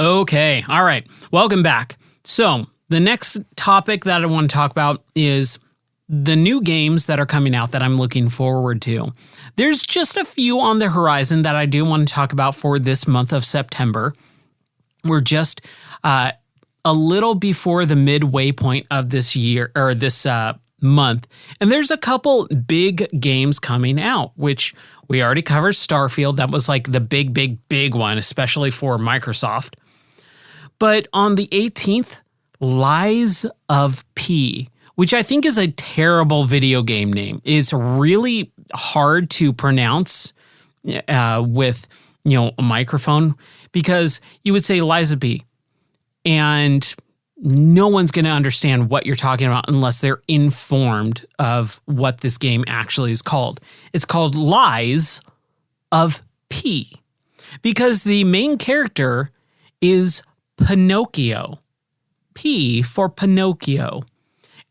Okay. All right. Welcome back. So the next topic that I want to talk about is the new games that are coming out that I'm looking forward to. There's just a few on the horizon that I do want to talk about for this month of September. We're just a little before the midway point of this year or this month. And there's a couple big games coming out, which we already covered. Starfield. That was like the big one, especially for Microsoft. But on the 18th, Lies of P, which I think is a terrible video game name. It's really hard to pronounce with, a microphone, because you would say Lies of P, and no one's going to understand what you're talking about unless they're informed of what this game actually is called. It's called Lies of P, because the main character is Pinocchio. P for Pinocchio.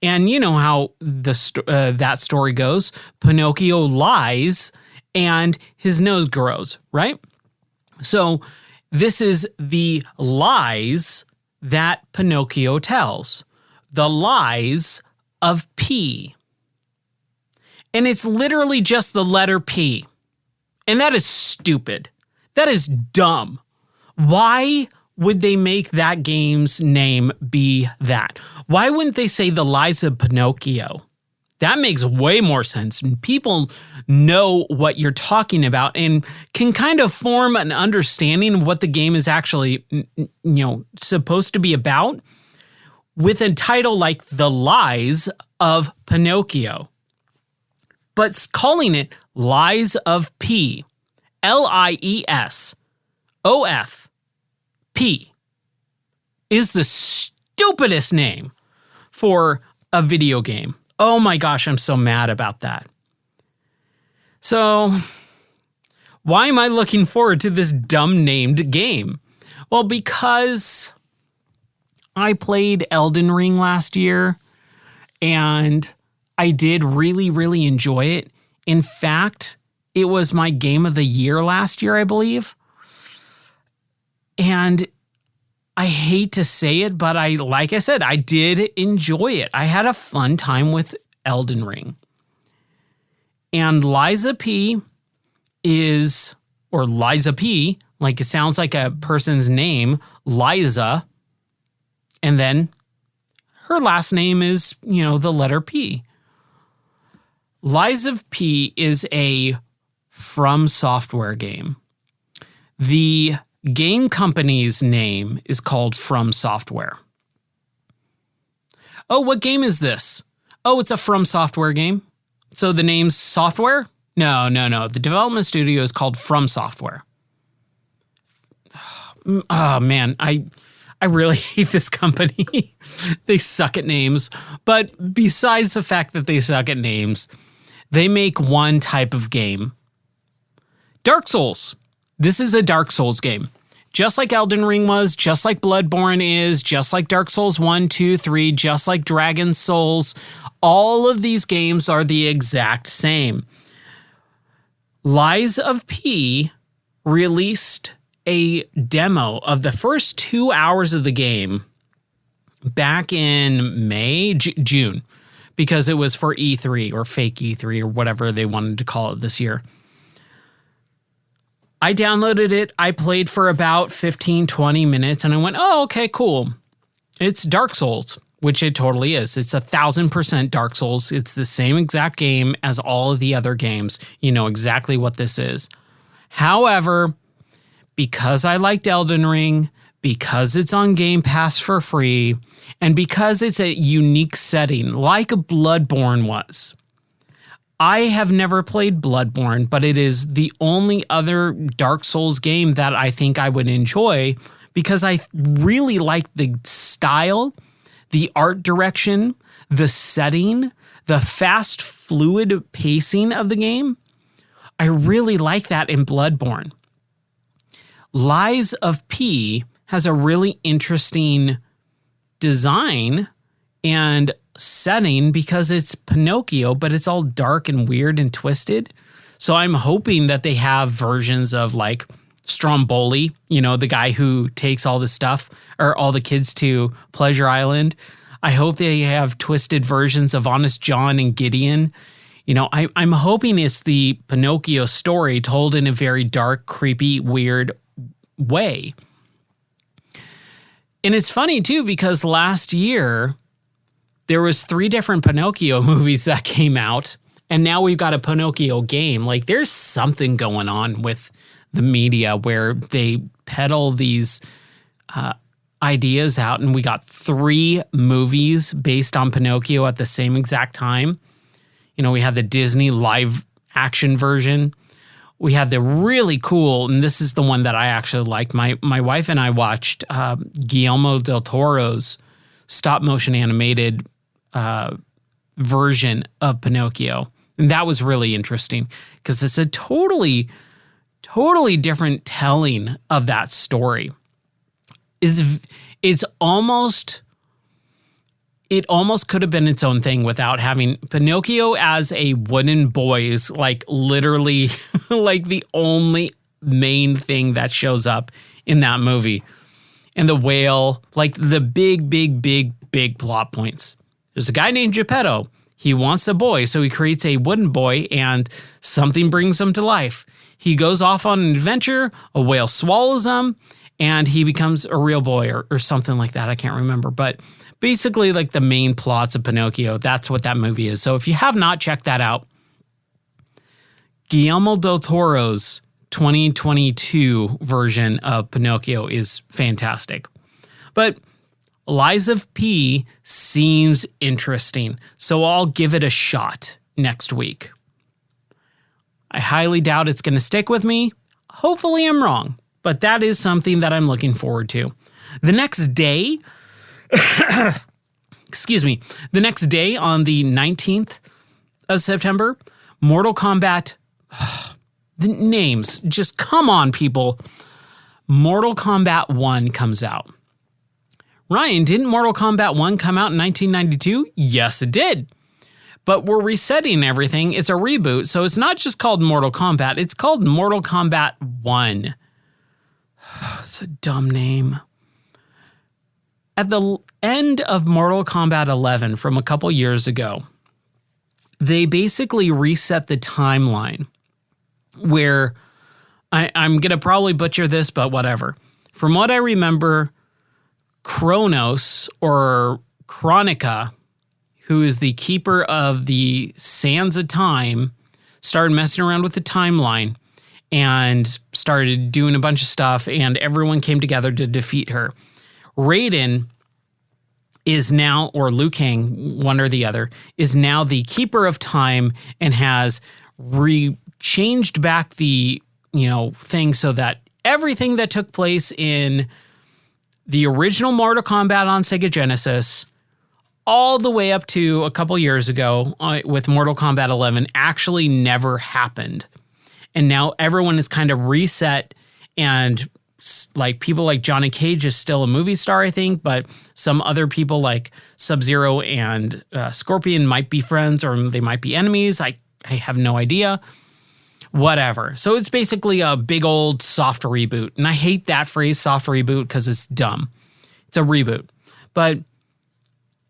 And you know how that story goes. Pinocchio lies and his nose grows, right? So this is the lies that Pinocchio tells. The lies of P. And it's literally just the letter P. And that is stupid. That is dumb. Why would they make that game's name be that? Why wouldn't they say The Lies of Pinocchio? That makes way more sense. People know what you're talking about and can kind of form an understanding of what the game is actually, supposed to be about with a title like The Lies of Pinocchio. But calling it Lies of P, Liesofp, is the stupidest name for a video game. Oh my gosh, I'm so mad about that. So, why am I looking forward to this dumb named game? Well, because I played Elden Ring last year, and I did really, really enjoy it. In fact, it was my game of the year last year, I believe. And I hate to say it, but like I said, I did enjoy it. I had a fun time with Elden Ring. And Lies of P or Lies of P, like it sounds like a person's name, Liza, and then her last name is, the letter P. Lies of P is a From Software game. The game company's name is called From Software. Oh, what game is this? Oh, it's a From Software game. So the name's Software? No. The development studio is called From Software. Oh, man, I really hate this company. They suck at names. But besides the fact that they suck at names, they make one type of game. Dark Souls. This is a Dark Souls game. Just like Elden Ring was, just like Bloodborne is, just like Dark Souls 1, 2, 3, just like Dragon Souls. All of these games are the exact same. Lies of P released a demo of the first 2 hours of the game back in June, because it was for E3 or fake E3 or whatever they wanted to call it this year. I downloaded it. I played for about 15, 20 minutes and I went, oh, okay, cool. It's Dark Souls, which it totally is. It's 1,000% Dark Souls. It's the same exact game as all of the other games. You know exactly what this is. However, because I liked Elden Ring, because it's on Game Pass for free, and because it's a unique setting like Bloodborne was. I have never played Bloodborne, but it is the only other Dark Souls game that I think I would enjoy because I really like the style, the art direction, the setting, the fast, fluid pacing of the game. I really like that in Bloodborne. Lies of P has a really interesting design and setting because it's Pinocchio, but it's all dark and weird and twisted. So I'm hoping that they have versions of like Stromboli, you know, the guy who takes all the stuff or all the kids to Pleasure Island. I hope they have twisted versions of Honest John and Gideon. You know, I'm hoping it's the Pinocchio story told in a very dark, creepy, weird way. And it's funny, too, because last year there was 3 different Pinocchio movies that came out, and now we've got a Pinocchio game. Like, there's something going on with the media where they peddle these ideas out, and we got 3 movies based on Pinocchio at the same exact time. You know, we had the Disney live action version. We had the really cool, and this is the one that I actually liked. My wife and I watched Guillermo del Toro's stop motion animated version of Pinocchio. And that was really interesting because it's a totally different telling of that story. It almost could have been its own thing without having Pinocchio as a wooden boy is like literally like the only main thing that shows up in that movie. And the whale, like the big plot points. There's a guy named Geppetto. He wants a boy, so he creates a wooden boy and something brings him to life. He goes off on an adventure, a whale swallows him, and he becomes a real boy or something like that. I can't remember. But basically, like the main plots of Pinocchio, that's what that movie is. So if you have not checked that out, Guillermo del Toro's 2022 version of Pinocchio is fantastic. But Lies of P seems interesting, so I'll give it a shot next week. I highly doubt it's going to stick with me. Hopefully I'm wrong, but that is something that I'm looking forward to. The next day, the next day on the 19th of September, Mortal Kombat, the names, just come on, people. Mortal Kombat 1 comes out. Ryan, didn't Mortal Kombat 1 come out in 1992? Yes, it did. But we're resetting everything. It's a reboot, so it's not just called Mortal Kombat. It's called Mortal Kombat 1. It's a dumb name. At the end of Mortal Kombat 11 from a couple years ago, they basically reset the timeline where I'm going to probably butcher this, but whatever. From what I remember, Kronos or Chronica, who is the keeper of the Sands of Time, started messing around with the timeline and started doing a bunch of stuff, and everyone came together to defeat her. Raiden is now, or Liu Kang, one or the other, is now the keeper of time and has changed back the, thing so that everything that took place in the original Mortal Kombat on Sega Genesis all the way up to a couple years ago with Mortal Kombat 11 actually never happened. And now everyone is kind of reset, and like people like Johnny Cage is still a movie star, I think, but some other people like Sub-Zero and Scorpion might be friends or they might be enemies. I have no idea. Whatever. So it's basically a big old soft reboot. And I hate that phrase, soft reboot, because it's dumb. It's a reboot. But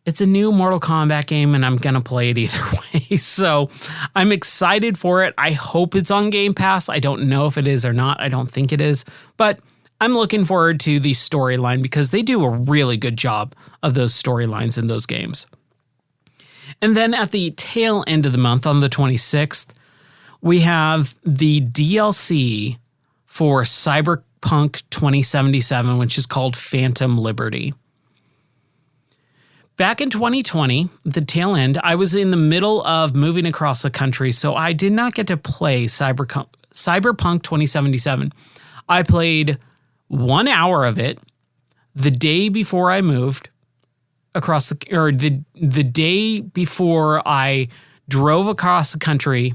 it's a new Mortal Kombat game, and I'm going to play it either way. So I'm excited for it. I hope it's on Game Pass. I don't know if it is or not. I don't think it is. But I'm looking forward to the storyline because they do a really good job of those storylines in those games. And then at the tail end of the month, on the 26th, we have the DLC for Cyberpunk 2077, which is called Phantom Liberty. Back in 2020, the tail end, I was in the middle of moving across the country, so I did not get to play Cyberpunk 2077. I played 1 hour of it the day before I moved across the day before I drove across the country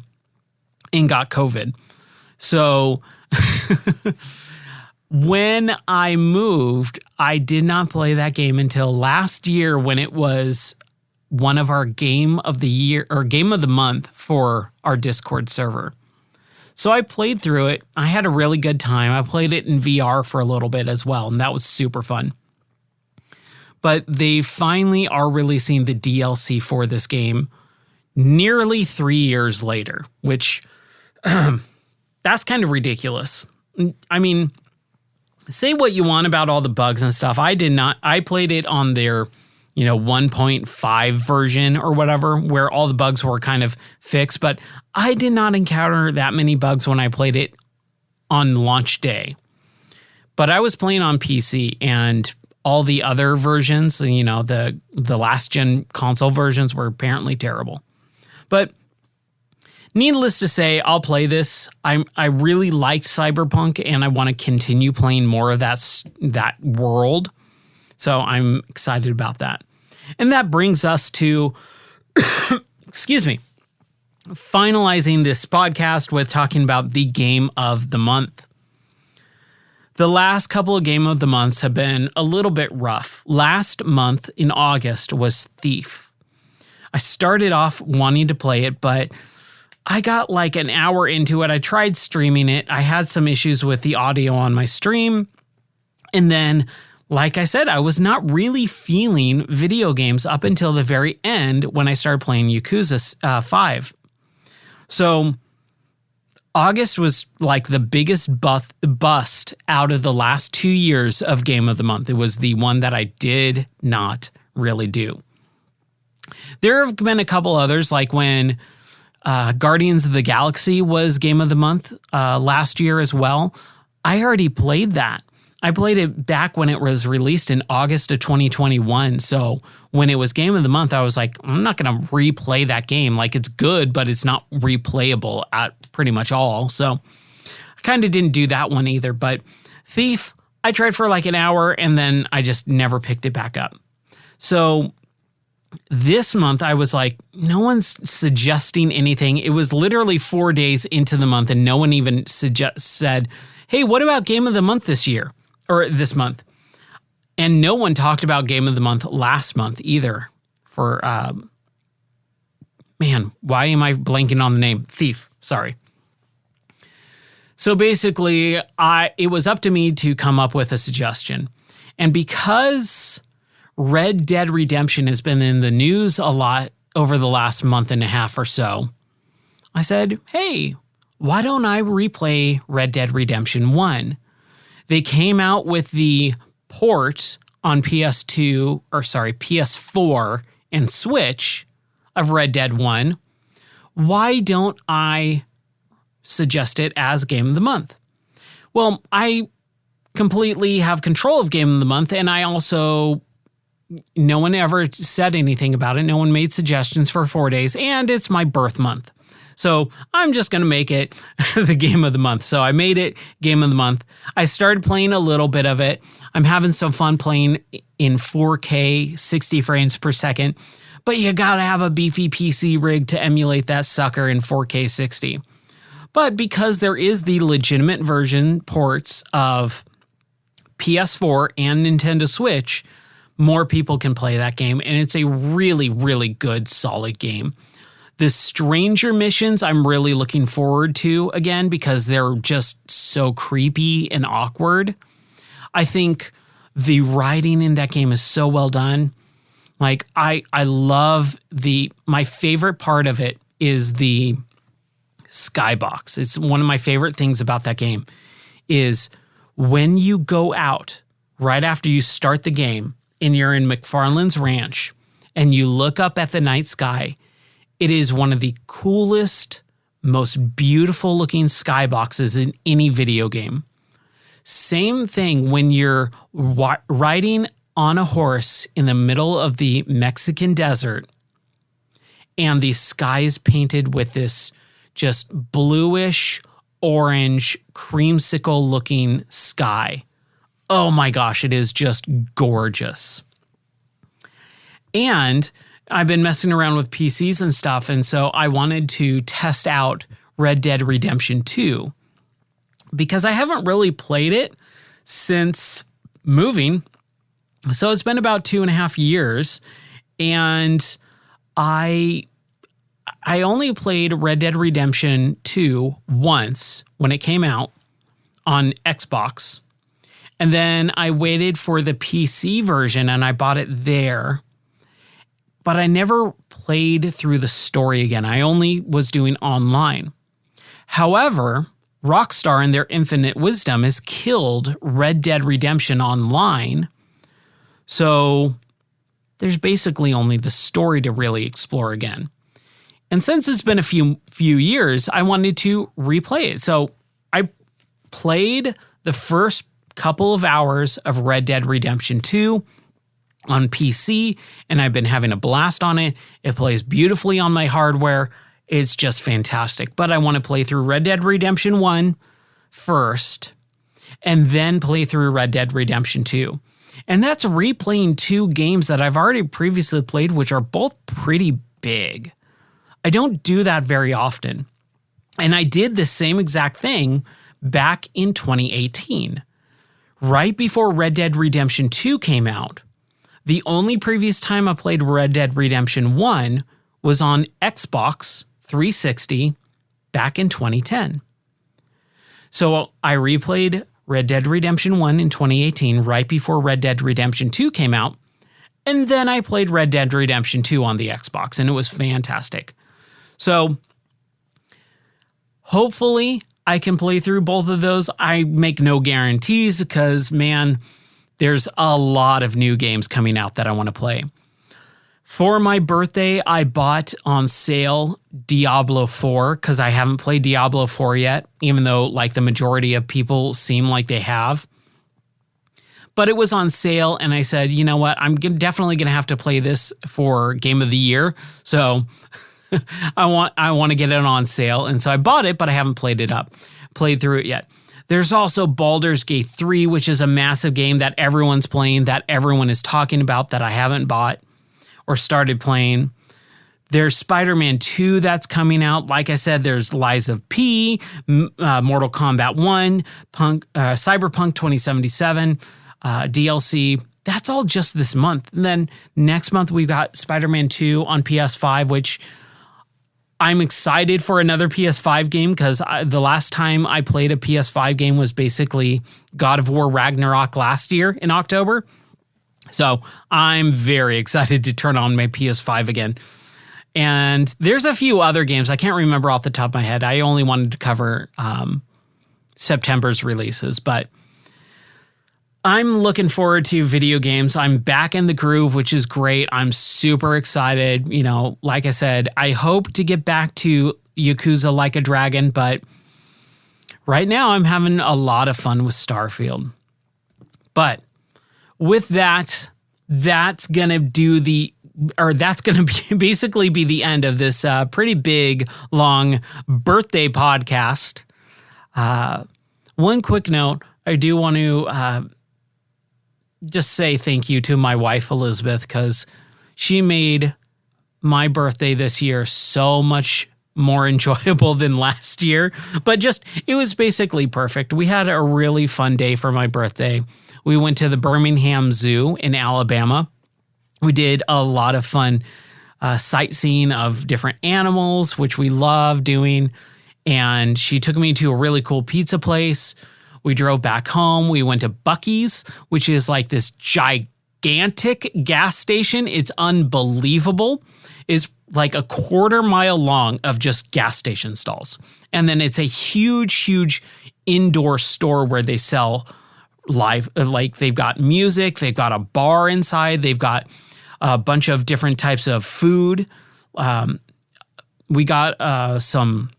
and got COVID. So when I moved, I did not play that game until last year when it was one of our game of the year or game of the month for our Discord server. So I played through it. I had a really good time. I played it in VR for a little bit as well, and that was super fun. But they finally are releasing the DLC for this game nearly 3 years later, which that's kind of ridiculous. I mean, say what you want about all the bugs and stuff. I did not. I played it on their 1.5 version or whatever, where all the bugs were kind of fixed, but I did not encounter that many bugs when I played it on launch day. But I was playing on PC, and all the other versions, the last gen console versions were apparently terrible. But needless to say, I'll play this. I really liked Cyberpunk, and I want to continue playing more of that world. So I'm excited about that. And that brings us to, excuse me, finalizing this podcast with talking about the game of the month. The last couple of game of the months have been a little bit rough. Last month in August was Thief. I started off wanting to play it, but I got like an hour into it. I tried streaming it. I had some issues with the audio on my stream. And then, like I said, I was not really feeling video games up until the very end when I started playing Yakuza 5. So August was like the biggest bust out of the last 2 years of Game of the Month. It was the one that I did not really do. There have been a couple others, like when Guardians of the Galaxy was Game of the Month last year as well. I already played that. I played it back when it was released in August of 2021. So when it was Game of the Month, I was like, I'm not going to replay that game. Like, it's good, but it's not replayable at pretty much all. So I kind of didn't do that one either. But Thief, I tried for like an hour, and then I just never picked it back up. So this month, I was like, no one's suggesting anything. It was literally 4 days into the month, and no one even said, hey, what about Game of the Month this year? Or this month. And no one talked about Game of the Month last month either. For, why am I blanking on the name? Thief, sorry. So basically, it was up to me to come up with a suggestion. And because Red Dead Redemption has been in the news a lot over the last month and a half or so, I said, hey, why don't I replay Red Dead Redemption 1? They came out with the port on PS4 and Switch of Red Dead 1. Why don't I suggest it as Game of the Month? Well, I completely have control of Game of the Month, and I also, no one ever said anything about it. No one made suggestions for 4 days, and it's my birth month. So I'm just going to make it the Game of the Month. So I made it Game of the Month. I started playing a little bit of it. I'm having some fun playing in 4K, 60 frames per second. But you got to have a beefy PC rig to emulate that sucker in 4K 60. But because there is the legitimate version ports of PS4 and Nintendo Switch, more people can play that game. And it's a really, really good, solid game. The Stranger missions I'm really looking forward to again because they're just so creepy and awkward. I think the writing in that game is so well done. Like I love my favorite part of it is the skybox. It's one of my favorite things about that game is when you go out right after you start the game and you're in McFarland's ranch and you look up at the night sky. It is one of the coolest, most beautiful looking skyboxes in any video game. Same thing when you're riding on a horse in the middle of the Mexican desert and the sky is painted with this just bluish, orange, creamsicle looking sky. Oh my gosh, it is just gorgeous. And I've been messing around with PCs and stuff, and so I wanted to test out Red Dead Redemption 2 because I haven't really played it since moving. So it's been about 2.5 years, and I I only played Red Dead Redemption 2 once when it came out on Xbox. And then I waited for the PC version and I bought it there. But I never played through the story again. I only was doing online. However, Rockstar in their infinite wisdom has killed Red Dead Redemption Online. So there's basically only the story to really explore again. And since it's been a few years, I wanted to replay it. So I played the first couple of hours of Red Dead Redemption 2 on PC, and I've been having a blast on it. It plays beautifully on my hardware. It's just fantastic. But I want to play through Red Dead Redemption 1 first, and then play through Red Dead Redemption 2. And that's replaying two games that I've already previously played, which are both pretty big. I don't do that very often. And I did the same exact thing back in 2018. Right before Red Dead Redemption 2 came out, the only previous time I played Red Dead Redemption 1 was on Xbox 360 back in 2010. So I replayed Red Dead Redemption 1 in 2018 right before Red Dead Redemption 2 came out, and then I played Red Dead Redemption 2 on the Xbox, and it was fantastic. So hopefully I can play through both of those. I make no guarantees because, man, there's a lot of new games coming out that I want to play. For my birthday, I bought on sale Diablo 4 because I haven't played Diablo 4 yet, even though like the majority of people seem like they have. But it was on sale, and I said, you know what, I'm definitely going to have to play this for Game of the Year. So I want to get it on sale, and so I bought it, but I haven't played through it yet. There's also Baldur's Gate 3, which is a massive game that everyone's playing, that everyone is talking about, that I haven't bought or started playing. There's Spider-Man 2 that's coming out. Like I said, there's Lies of P, Mortal Kombat 1, Cyberpunk 2077, DLC. That's all just this month. And then next month, we've got Spider-Man 2 on PS5, which I'm excited for another PS5 game because the last time I played a PS5 game was basically God of War Ragnarok last year in October. So I'm very excited to turn on my PS5 again. And there's a few other games. I can't remember off the top of my head. I only wanted to cover September's releases, but I'm looking forward to video games. I'm back in the groove, which is great. I'm super excited. You know, like I said, I hope to get back to Yakuza Like a Dragon, but right now I'm having a lot of fun with Starfield. But with that, that's going to basically be the end of this pretty big, long birthday podcast. One quick note, I do want to just say thank you to my wife, Elizabeth, because she made my birthday this year so much more enjoyable than last year. But just, it was basically perfect. We had a really fun day for my birthday. We went to the Birmingham Zoo in Alabama. We did a lot of fun sightseeing of different animals, which we love doing. And she took me to a really cool pizza place. We drove back home. We went to Buc-ee's, which is like this gigantic gas station. It's unbelievable. It's like a quarter-mile long of just gas station stalls. And then it's a huge, huge indoor store where they sell live, like they've got music, they've got a bar inside, they've got a bunch of different types of food. We got some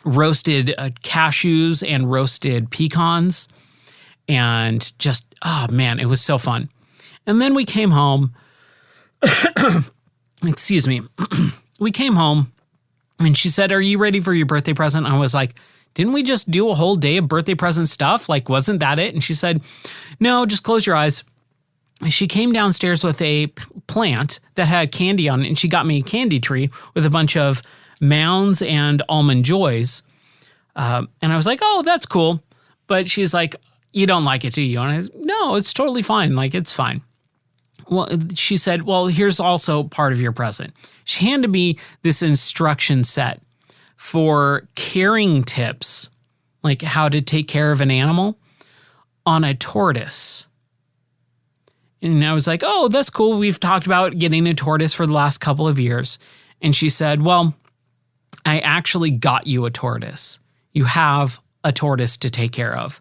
roasted cashews and roasted pecans, and just, oh man, it was so fun. And then we came home, excuse me, we came home and she said, "Are you ready for your birthday present?" I was like, "Didn't we just do a whole day of birthday present stuff? Like, wasn't that it?" And she said, "No, just close your eyes." She came downstairs with a plant that had candy on it, and she got me a candy tree with a bunch of Mounds and Almond Joys. And I was like, "Oh, that's cool." But she's like, "You don't like it, do you?" And I was, "No, it's totally fine. Like, it's fine." Well, she said, well, here's also part of your present. She handed me this instruction set for caring tips, like how to take care of an animal, on a tortoise. And I was like, oh, that's cool. We've talked about getting a tortoise for the last couple of years. And she said, well, I actually got you a tortoise. You have a tortoise to take care of.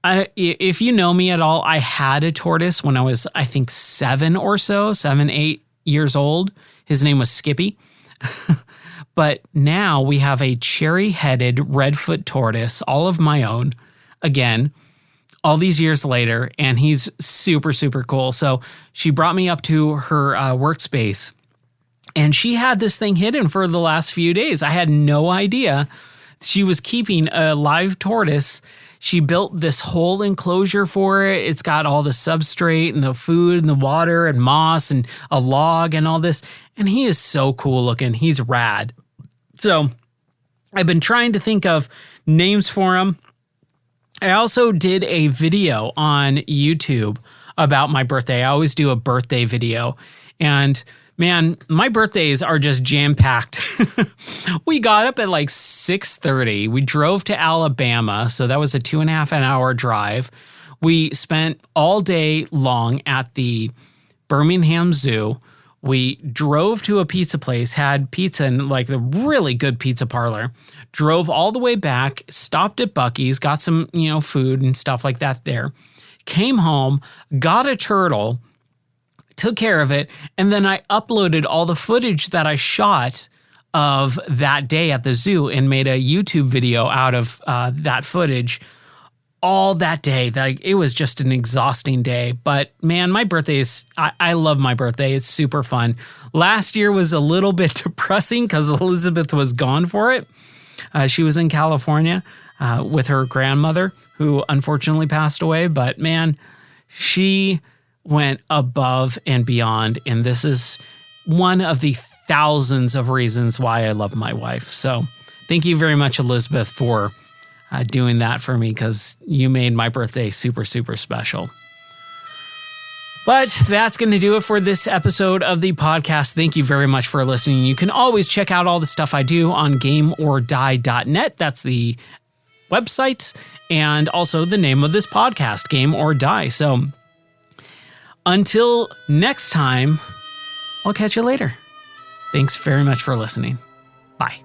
If you know me at all, I had a tortoise when I was, I think, 7, 8 years old. His name was Skippy. But now we have a cherry-headed redfoot tortoise, all of my own, again, all these years later, and he's super, super cool. So she brought me up to her workspace, and she had this thing hidden for the last few days. I had no idea she was keeping a live tortoise. She built this whole enclosure for it. It's got all the substrate and the food and the water and moss and a log and all this. And he is so cool looking. He's rad. So I've been trying to think of names for him. I also did a video on YouTube about my birthday. I always do a birthday video. And man, my birthdays are just jam-packed. We got up at like 6:30. We drove to Alabama, so that was a 2.5-hour drive. We spent all day long at the Birmingham Zoo. We drove to a pizza place, had pizza in like the really good pizza parlor, drove all the way back, stopped at Buc-ee's, got some, food and stuff like that there, came home, got a turtle, took care of it, and then I uploaded all the footage that I shot of that day at the zoo and made a YouTube video out of that footage all that day. Like, it was just an exhausting day. But man, my birthday is, I love my birthday. It's super fun. Last year was a little bit depressing because Elizabeth was gone for it. She was in California with her grandmother, who unfortunately passed away. But man, she went above and beyond. And this is one of the thousands of reasons why I love my wife. So thank you very much, Elizabeth, for doing that for me, because you made my birthday super, super special. But that's going to do it for this episode of the podcast. Thank you very much for listening. You can always check out all the stuff I do on gameordie.net. That's the website, and also the name of this podcast, Game or Die. So until next time, I'll catch you later. Thanks very much for listening. Bye.